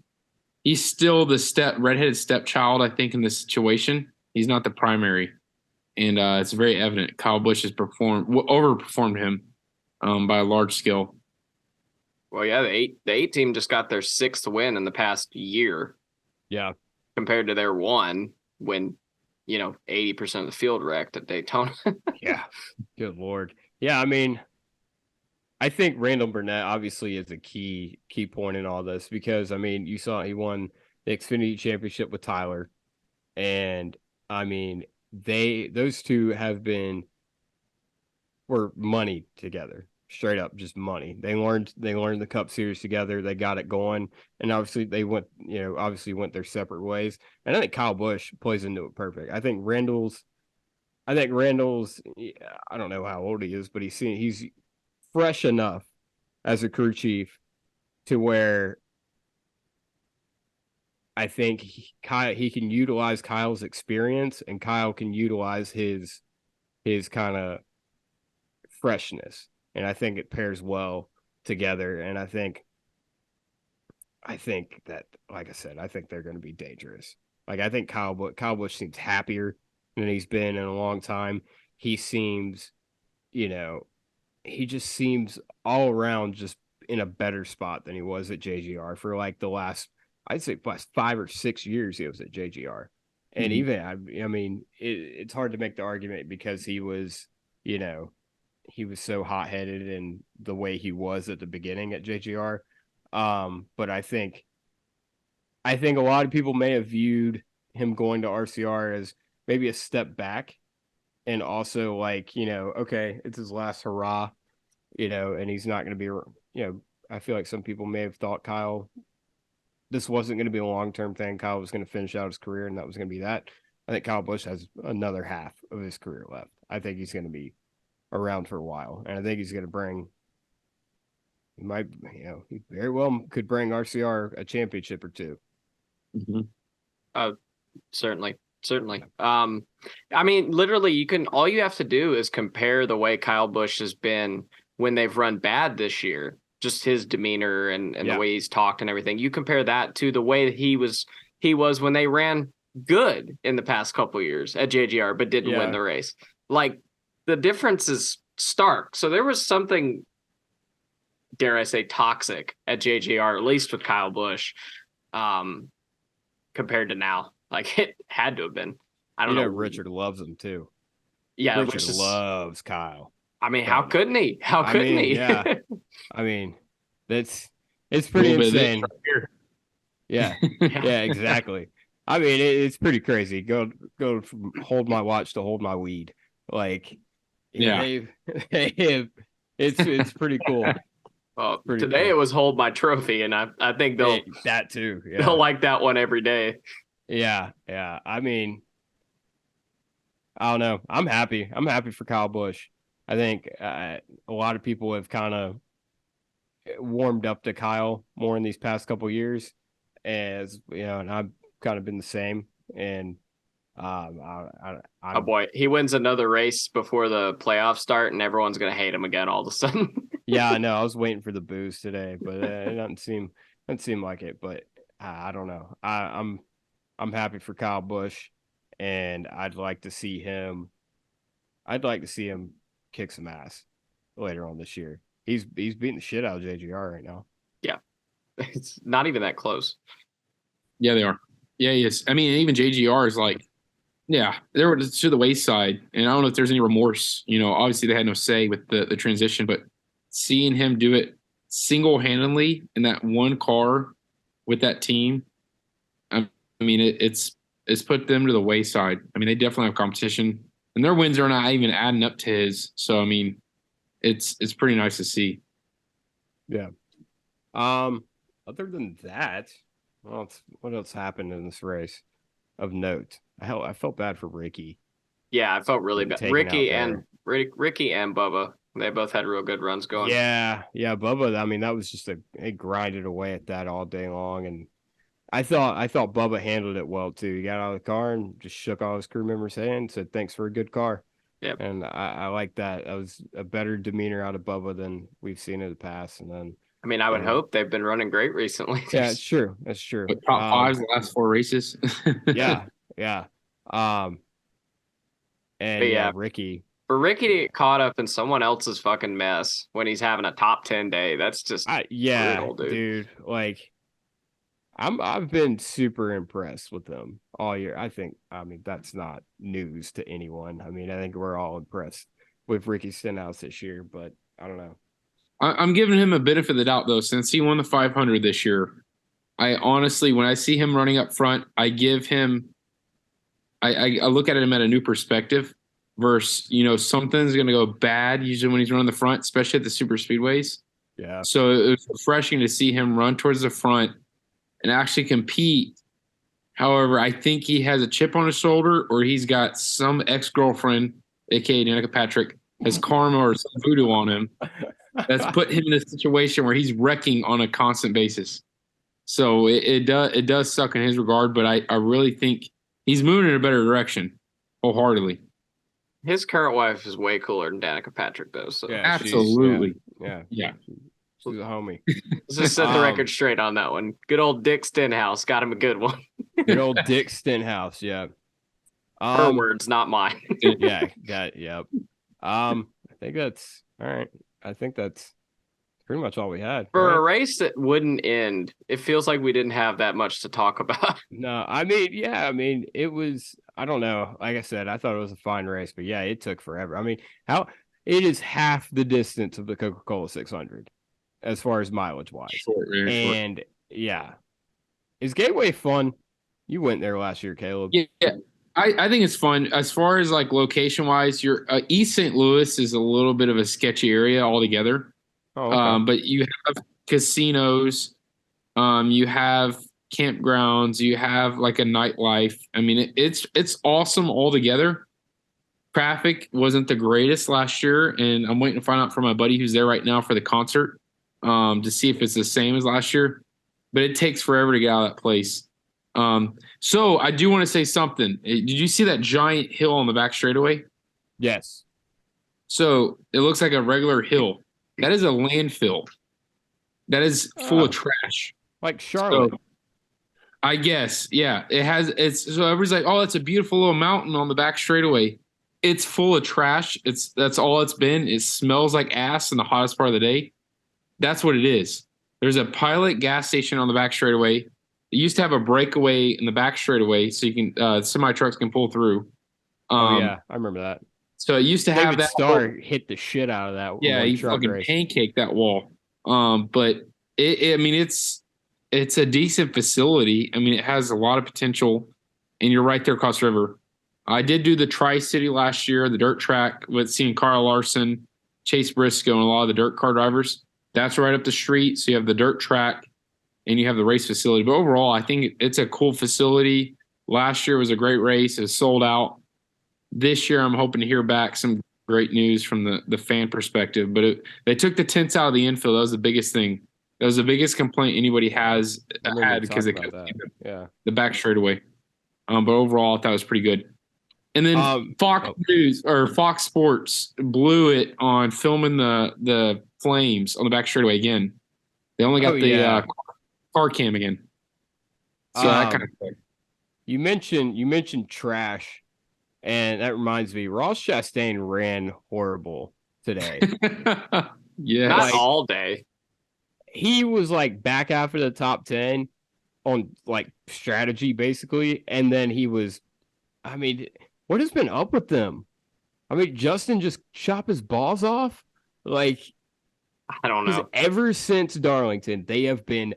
He's still the redheaded stepchild, I think, in this situation. He's not the primary, and it's very evident. Kyle Busch has overperformed him by a large scale. Well, yeah, the eight team just got their 6th win in the past year. Yeah, compared to their 1 when, you know, 80% of the field wrecked at Daytona. Yeah, good Lord. Yeah, I mean, I think Randall Burnett obviously is a key point in all this because, I mean, you saw he won the Xfinity Championship with Tyler, and I mean, those two were money together, straight up just money. They learned the Cup Series together. They got it going, and obviously they went their separate ways. And I think Kyle Busch plays into it perfect. I think Randall's. I don't know how old he is, but he's fresh enough as a crew chief to where I think he can utilize Kyle's experience, and Kyle can utilize his kind of freshness, and I think it pairs well together. And I think that, like I said, I think they're going to be dangerous. Like, I think Kyle Busch seems happier than he's been in a long time. He seems, you know, he just seems all around just in a better spot than he was at JGR for like the last 5 or 6 years he was at JGR. And even, I mean, it's hard to make the argument because he was, you know, he was so hot-headed in the way he was at the beginning at JGR. But I think a lot of people may have viewed him going to RCR as maybe a step back, and also like, you know, okay, it's his last hurrah, you know, and he's not going to be, you know, I feel like some people may have thought this wasn't going to be a long-term thing. Kyle was going to finish out his career, and that was going to be that. I think Kyle Busch has another half of his career left. I think he's going to be around for a while, and I think he's going to he very well could bring RCR a championship or two. Certainly. I mean, literally, all you have to do is compare the way Kyle Busch has been when they've run bad this year, just his demeanor and the way he's talked and everything. You compare that to the way that he was when they ran good in the past couple of years at JGR, but didn't win the race. Like, the difference is stark. So there was something, dare I say, toxic at JGR, at least with Kyle Busch, compared to now. Like, it had to have been. I don't know. Richard loves him too. Yeah, Richard loves Kyle. I mean, how couldn't he? How couldn't he? Yeah. I mean, it's pretty insane. Yeah. Yeah, exactly. I mean, it's pretty crazy. Go from hold my watch to hold my weed. Like, it's pretty cool. Well, today it was hold my trophy, and I think that too. Yeah. They'll like that one every day. Yeah. I mean, I don't know. I'm happy. I'm happy for Kyle Busch. I think a lot of people have kind of warmed up to Kyle more in these past couple of years, as you know, and I've kind of been the same. And oh boy, he wins another race before the playoffs start, and everyone's gonna hate him again all of a sudden. Yeah, I know. I was waiting for the booze today, but it doesn't seem like it. But I don't know. I'm happy for Kyle Busch, and I'd like to see him kick some ass later on this year. He's beating the shit out of JGR right now. Yeah, it's not even that close. Yeah, they are. Yeah, yes. I mean, even JGR is like, yeah, they were to the wayside, and I don't know if there's any remorse. You know, obviously they had no say with the transition, but seeing him do it single-handedly in that one car with that team, I mean, it's put them to the wayside. I mean, they definitely have competition, and their wins are not even adding up to his. So, I mean, it's pretty nice to see. Yeah. Other than that, well, what else happened in this race of note? Hell, I felt bad for Ricky Yeah, I felt really getting bad. taken out there. Ricky and Bubba, they both had real good runs going. Yeah, Bubba. I mean, that was just he grinded away at that all day long, and I thought Bubba handled it well too. He got out of the car and just shook all his crew members' hands, said thanks for a good car. Yep. And I like that. That was a better demeanor out of Bubba than we've seen in the past. And then I mean, I would hope they've been running great recently. yeah, it's true. That's true. Top fives the last 4 races. Yeah. And But yeah, yeah. Ricky. For Ricky to get caught up in someone else's fucking mess when he's having a top 10 day, that's just brutal, dude. Like I've been super impressed with them all year. I mean, that's not news to anyone. I mean, I think we're all impressed with Ricky Stenhouse this year, but I don't know. I'm giving him a benefit of the doubt though, since he won the 500 this year. I honestly, when I see him running up front, I give him, I look at him at a new perspective versus, something's going to go bad usually when he's running the front, especially at the super speedways. Yeah. So it was refreshing to see him run towards the front and actually compete. However, I think he has a chip on his shoulder or he's got some ex-girlfriend, aka Danica Patrick, has karma or some voodoo on him that's put him in a situation where he's wrecking on a constant basis. So it does suck in his regard, but I really think he's moving in a better direction wholeheartedly. His current wife is way cooler than Danica Patrick, though. So yeah, absolutely. Yeah. She's a homie. Let's just set the record straight on that one. Good old Dick Stenhouse got him a good one. Good old Dick Stenhouse, yeah. Her words, not mine. Yep. I think that's all right. I think that's pretty much all we had. For a race that wouldn't end, it feels like we didn't have that much to talk about. No, I mean, it was, I don't know. Like I said, I thought it was a fine race, but yeah, it took forever. I mean, it is half the distance of the Coca-Cola 600 as far as mileage wise. Short. Yeah. Is Gateway fun? You went there last year, Caleb. Yeah. I think it's fun. As far as like location wise, your East St. Louis is a little bit of a sketchy area altogether. Oh, okay. But you have casinos, you have campgrounds, you have like a nightlife. I mean, it's awesome altogether. Traffic wasn't the greatest last year, and I'm waiting to find out from my buddy who's there right now for the concert to see if it's the same as last year. But it takes forever to get out of that place. So I do want to say something. Did you see that giant hill on the back straightaway? Yes. So it looks like a regular hill. That is a landfill. That is full of trash. Like Charlotte. So, I guess, yeah. So everybody's like, oh, it's a beautiful little mountain on the back straightaway. It's full of trash. That's all it's been. It smells like ass in the hottest part of the day. That's what it is. There's a Pilot gas station on the back straightaway. It used to have a breakaway in the back straightaway so you can semi trucks can pull through. Yeah, I remember that. So it used to have that Star hit the shit out of that. Yeah, he fucking pancaked that wall. But I mean, it's a decent facility. I mean, it has a lot of potential, and you're right there across the river. I did do the Tri-City last year, the dirt track with seeing Carl Larson, Chase Briscoe, and a lot of the dirt car drivers. That's right up the street. So you have the dirt track and you have the race facility. But overall, I think it's a cool facility. Last year was a great race. It was sold out. This year, I'm hoping to hear back some great news from the fan perspective. But they took the tents out of the infield. That was the biggest thing. That was the biggest complaint anybody had because they kept the back straightaway. But overall, I thought it was pretty good. And then Fox News or Fox Sports blew it on filming the flames on the back straightaway again. They only got car cam again. So that kind of thing. You mentioned trash, and that reminds me, Ross Chastain ran horrible today. Yeah, not all day. He was like back after the top 10 on like strategy basically, and then he was. I mean, what has been up with them? I mean, Justin just chop his balls off. Like, I don't know. Ever since Darlington, they have been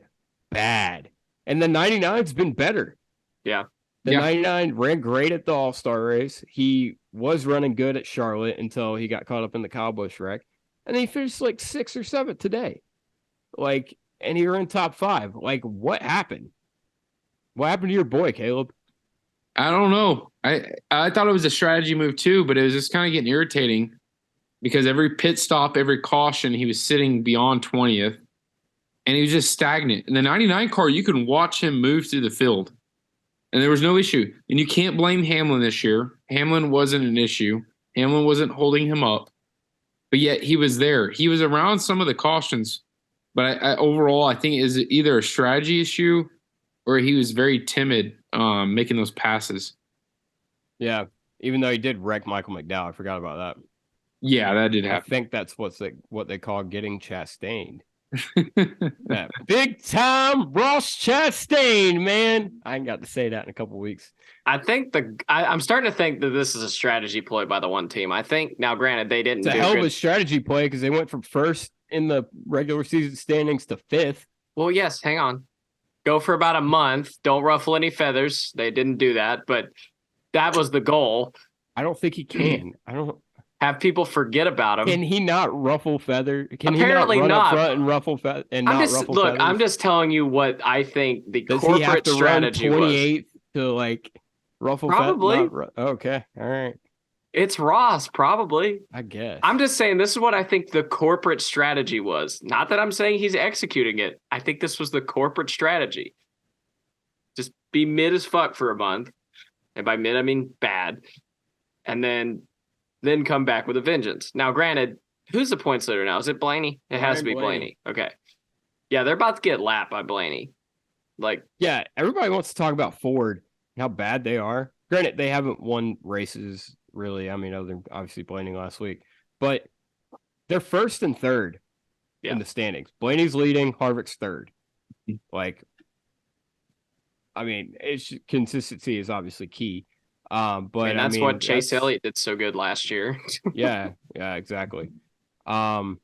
bad, and the 99's been better. Yeah. The 99 ran great at the All-Star race. He was running good at Charlotte until he got caught up in the Kyle Busch wreck. And he finished like 6th or 7th today. Like, and you're in top 5. Like, what happened? What happened to your boy, Caleb? I don't know. I thought it was a strategy move too, but it was just kind of getting irritating because every pit stop, every caution, he was sitting beyond 20th, and he was just stagnant. In the 99 car, you can watch him move through the field, and there was no issue. And you can't blame Hamlin this year. Hamlin wasn't an issue. Hamlin wasn't holding him up, but yet he was there. He was around some of the cautions, but overall, I think it is either a strategy issue or he was very timid making those passes. Yeah, even though he did wreck Michael McDowell. I forgot about that. Yeah, that did I happen. think that's what they call getting Chastained. That big time Ross Chastain, man. I ain't got to say that in a couple weeks. I think I'm starting to think that this is a strategy ploy by the one team. I think now, granted, they didn't. It's a hell of a strategy play because they went from first in the regular season standings to 5th. Well, yes. Hang on. Go for about a month. Don't ruffle any feathers. They didn't do that, but that was the goal. I don't think he can. I don't have people forget about him. Can he not ruffle feather? Can Apparently he not run not. up front and ruffle feather and not ruffle feathers? I'm just telling you what I think the Does corporate he have to strategy run was. 28th to like ruffle Probably. Okay. All right. It's Ross, probably. I guess. I'm just saying this is what I think the corporate strategy was. Not that I'm saying he's executing it. I think this was the corporate strategy. Just be mid as fuck for a month. And by mid, I mean bad. And then come back with a vengeance. Now, granted, who's the points leader now? Is it Blaney? It has to be Blaney. Okay. Yeah, they're about to get lapped by Blaney. Yeah, everybody wants to talk about Ford and how bad they are. Granted, they haven't won races, really. I mean, other than obviously Blaney last week. But they're first and third in the standings. Blaney's leading, Harvick's third. Consistency is obviously key. But that's what Chase Elliott did so good last year. yeah, exactly. But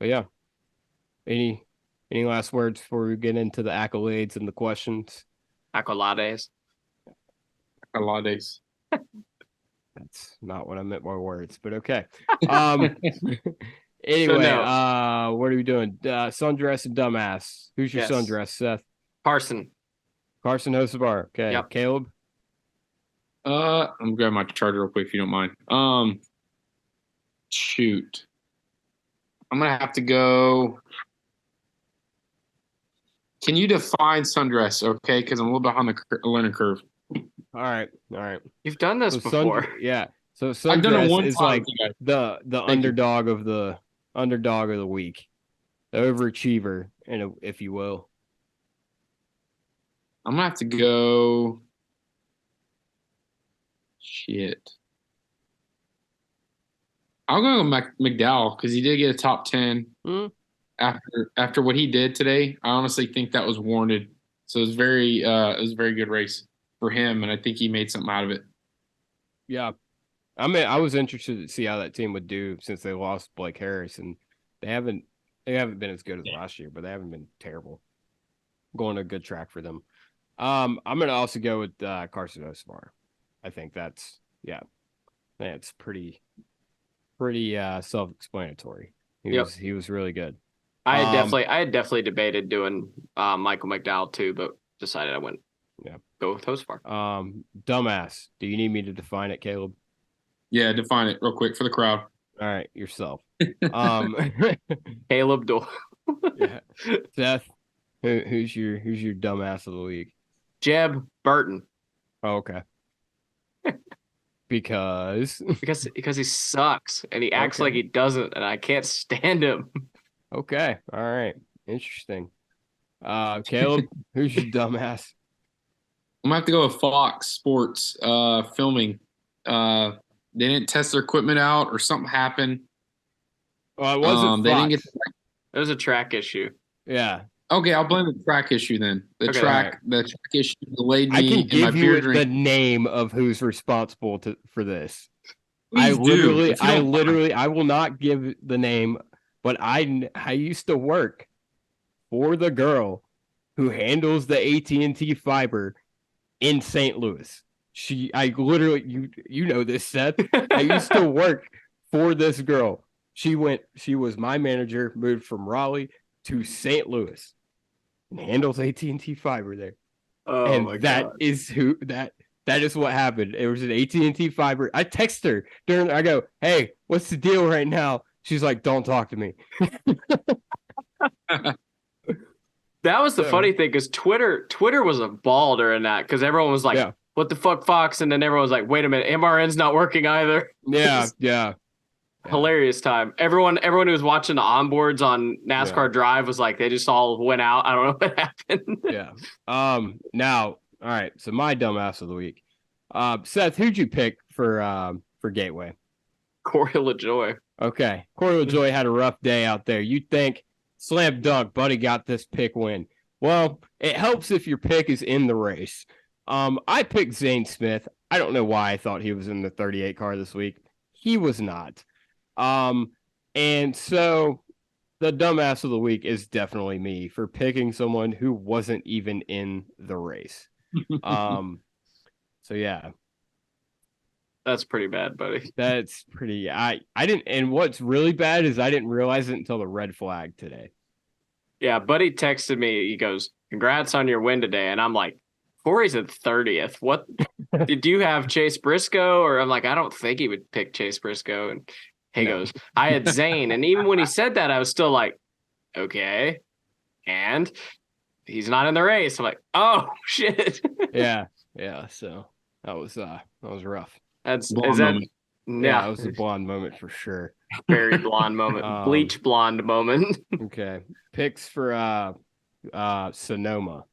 yeah. Any last words before we get into the accolades and the questions? Accolades. Accolades. That's not what I meant by words, but okay. Anyway, what are we doing? Sundress and dumbass. Who's your sundress, Seth? Carson Hocevar. Okay. Yep. Caleb? I'm grabbing my charger real quick if you don't mind. Shoot. I'm gonna have to go. Can you define sundress, okay? Because I'm a little behind the learning curve. All right. You've done this before. So I've done it one is time. Like the underdog of the week, the overachiever, if you will. I'm gonna have to go. Shit. I'm going to go McDowell because he did get a top 10 after what he did today. I honestly think that was warranted. So it was a very good race for him, and I think he made something out of it. Yeah. I mean, I was interested to see how that team would do since they lost Blake Harris, and they haven't been as good as last year, but they haven't been terrible. Going to a good track for them. I'm going to also go with Carson Hocevar. I think that's pretty self-explanatory. He was really good. I had definitely debated doing Michael McDowell too, but decided I wouldn't. Yeah, go with Hocevar. Dumbass. Do you need me to define it, Caleb? Yeah, define it real quick for the crowd. All right, yourself. Caleb Doyle. Yeah. Seth, who's your dumbass of the week? Jeb Burton. Oh, okay. Because he sucks and he acts like he doesn't, and I can't stand him. Okay. All right. Interesting. Caleb, who's your dumbass? I'm gonna have to go with Fox Sports filming. They didn't test their equipment out, or something happened. Well, it wasn't. They didn't get. It was a track issue. Yeah. Okay, I'll blame the track issue then. The track issue delayed me. I can give you the name of who's responsible for this. I will not give the name, but I used to work for the girl who handles the AT&T fiber in St. Louis. You know this, Seth. I used to work for this girl. She was my manager, moved from Raleigh to St. Louis. and handles AT&T fiber there. Oh And my that god. is that is what happened. It was an AT&T fiber. I text her I go, hey, what's the deal right now? She's like, don't talk to me. That was the So- funny thing because Twitter was a ball during that because everyone was like, Yeah. what the fuck, Fox? And then everyone was like, wait a minute, MRN's not working either. Yeah, yeah. Hilarious time. Everyone who was watching the onboards on NASCAR Drive was like, they just all went out. I don't know what happened. Yeah. Now, all right. So my dumbass of the week. Seth, who'd you pick for Gateway? Corey LaJoy. Okay. Corey LaJoy had a rough day out there. You'd think slam dunk, buddy got this pick win. Well, it helps if your pick is in the race. I picked Zane Smith. I don't know why I thought he was in the 38 car this week. He was not. And so the dumbass of the week is definitely me for picking someone who wasn't even in the race. So yeah, That's pretty bad, buddy. that's pretty. I didn't. And what's really bad is I didn't realize it until the red flag today. Yeah, buddy texted me. He goes, congrats on your win today. And I'm like, Corey's at 30th. What? Did you have Chase Briscoe? Or I'm like, I don't think he would pick Chase Briscoe. And he goes, I had Zane. And even when he said that, I was still like, okay. And he's not in the race. I'm like, oh shit. Yeah. So that was rough. That's Blonde is that moment. Yeah, it was a blonde moment for sure. very blonde moment. Bleach blonde moment. Okay. Picks for Sonoma.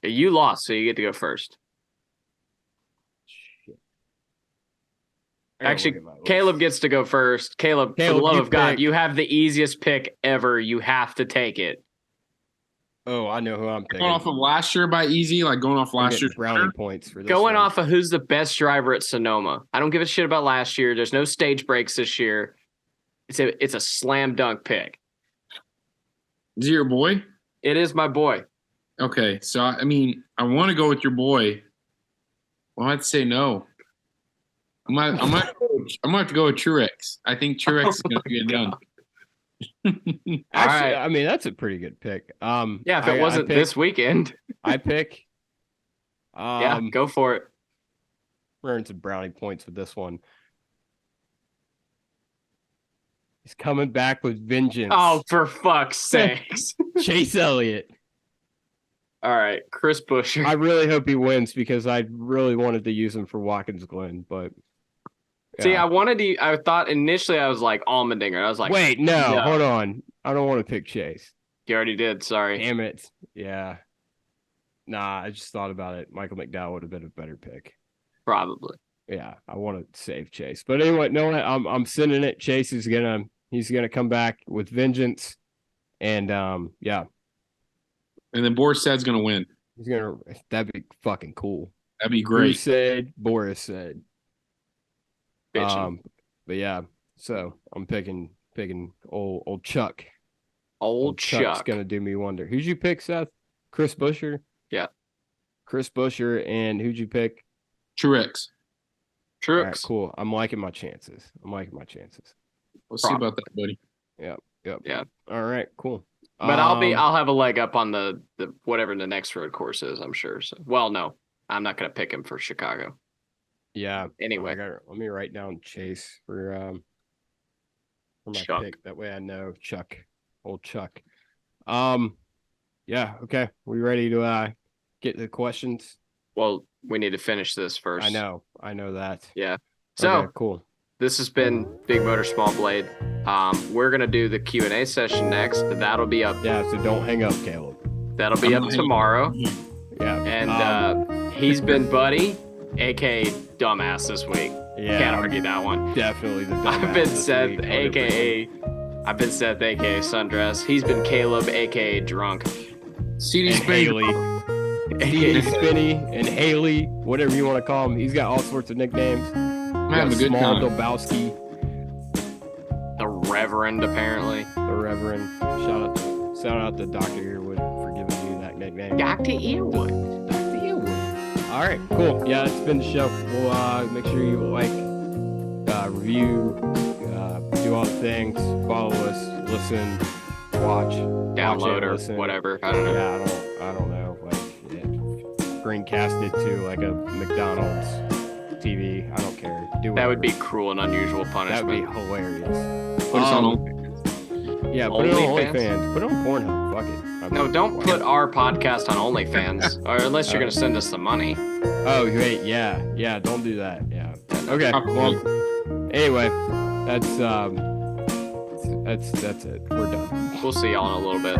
You lost, so you get to go first. Shit. I gotta Actually, look at my list. Caleb gets to go first. Caleb, for the Caleb, love you of God, pick. you have the easiest pick ever. You have to take it. Oh, I know who I'm picking. Going off of last year by easy, like going off I'm last getting year's brownie winner? points for this. Going one. off of who's the best driver at Sonoma. I don't give a shit about last year. There's no stage breaks this year. It's a slam dunk pick. Is he your boy? It is my boy. Okay, so I mean, I want to go with your boy. Well, I'd say no. I might have to go with Truex. I think Truex is going to get it done. Actually, right. I mean that's a pretty good pick. Yeah, if it wasn't this weekend. I pick. Yeah, go for it. We're earning some brownie points with this one. He's coming back with vengeance. Oh, for fuck's sakes. Chase Elliott. All right, Chris Buescher. I really hope he wins because I really wanted to use him for Watkins Glen, but See, yeah. I thought initially I was like Allmendinger. I was like, Wait, no, no. hold on. I don't want to pick Chase. You already did. Sorry. Damn it. Yeah. Nah, I just thought about it. Michael McDowell would have been a better pick. Probably. Yeah, I want to save Chase. But anyway, no, I'm sending it. Chase is he's gonna come back with vengeance. And yeah. And then Borstad's going to win. That'd be fucking cool. That'd be Bruce great. said, Boris said. Bitchin'. But yeah, so I'm picking old Chuck. Old Chuck's Chuck. gonna do me wonder. Who'd you pick, Seth? Chris Buescher? Yeah. Chris Buescher, and who'd you pick? Truex. All right, Truex. cool. I'm liking my chances. We'll see about that, buddy. Yep. Yeah. All right, cool. But I'll have a leg up on the whatever the next road course is, I'm sure. So, well, no, I'm not going to pick him for Chicago. Yeah. Anyway. Let me write down Chase for my Chuck. pick. That way I know Chuck. Old Chuck. Yeah, okay. We ready to get the questions? Well, we need to finish this first. I know that. Yeah. So Okay, cool. this has been Big Motor Small Blade. We're gonna do the Q&A session next. That'll be up. Yeah, so don't hang up, Caleb. That'll be up tomorrow. Yeah. And he's been Buddy, aka Dumbass this week. yeah, Can't argue that one. definitely the I've been dumbass this Seth, week, 100%. aka Sundress. He's been Caleb, aka Drunk. CD and Spade. Haley. CD Spinny and Haley, whatever you want to call him. He's got all sorts of nicknames. I'm having a good Small time. Dobowski, The Reverend, apparently. the Reverend. Shout out to Dr. Earwood for giving you that nickname. Dr. Earwood. Dr. Earwood. All right, cool. Yeah, it's been the show. We'll make sure you like, review, do all the things, follow us, listen, watch, Download it, or listen. whatever. I don't know. Yeah, I don't know. Like, screencast it to like a McDonald's TV. I don't care. Do That would whatever. be cruel and unusual That would be punishment. hilarious. Put us on Yeah, put it on OnlyFans? OnlyFans. Put it on Pornhub. Fuck it. No, don't put our podcast on OnlyFans, or unless you're gonna send us some money. Oh, wait, yeah, don't do that. Yeah. Okay. Well, anyway, that's it. We're done. We'll see y'all in a little bit.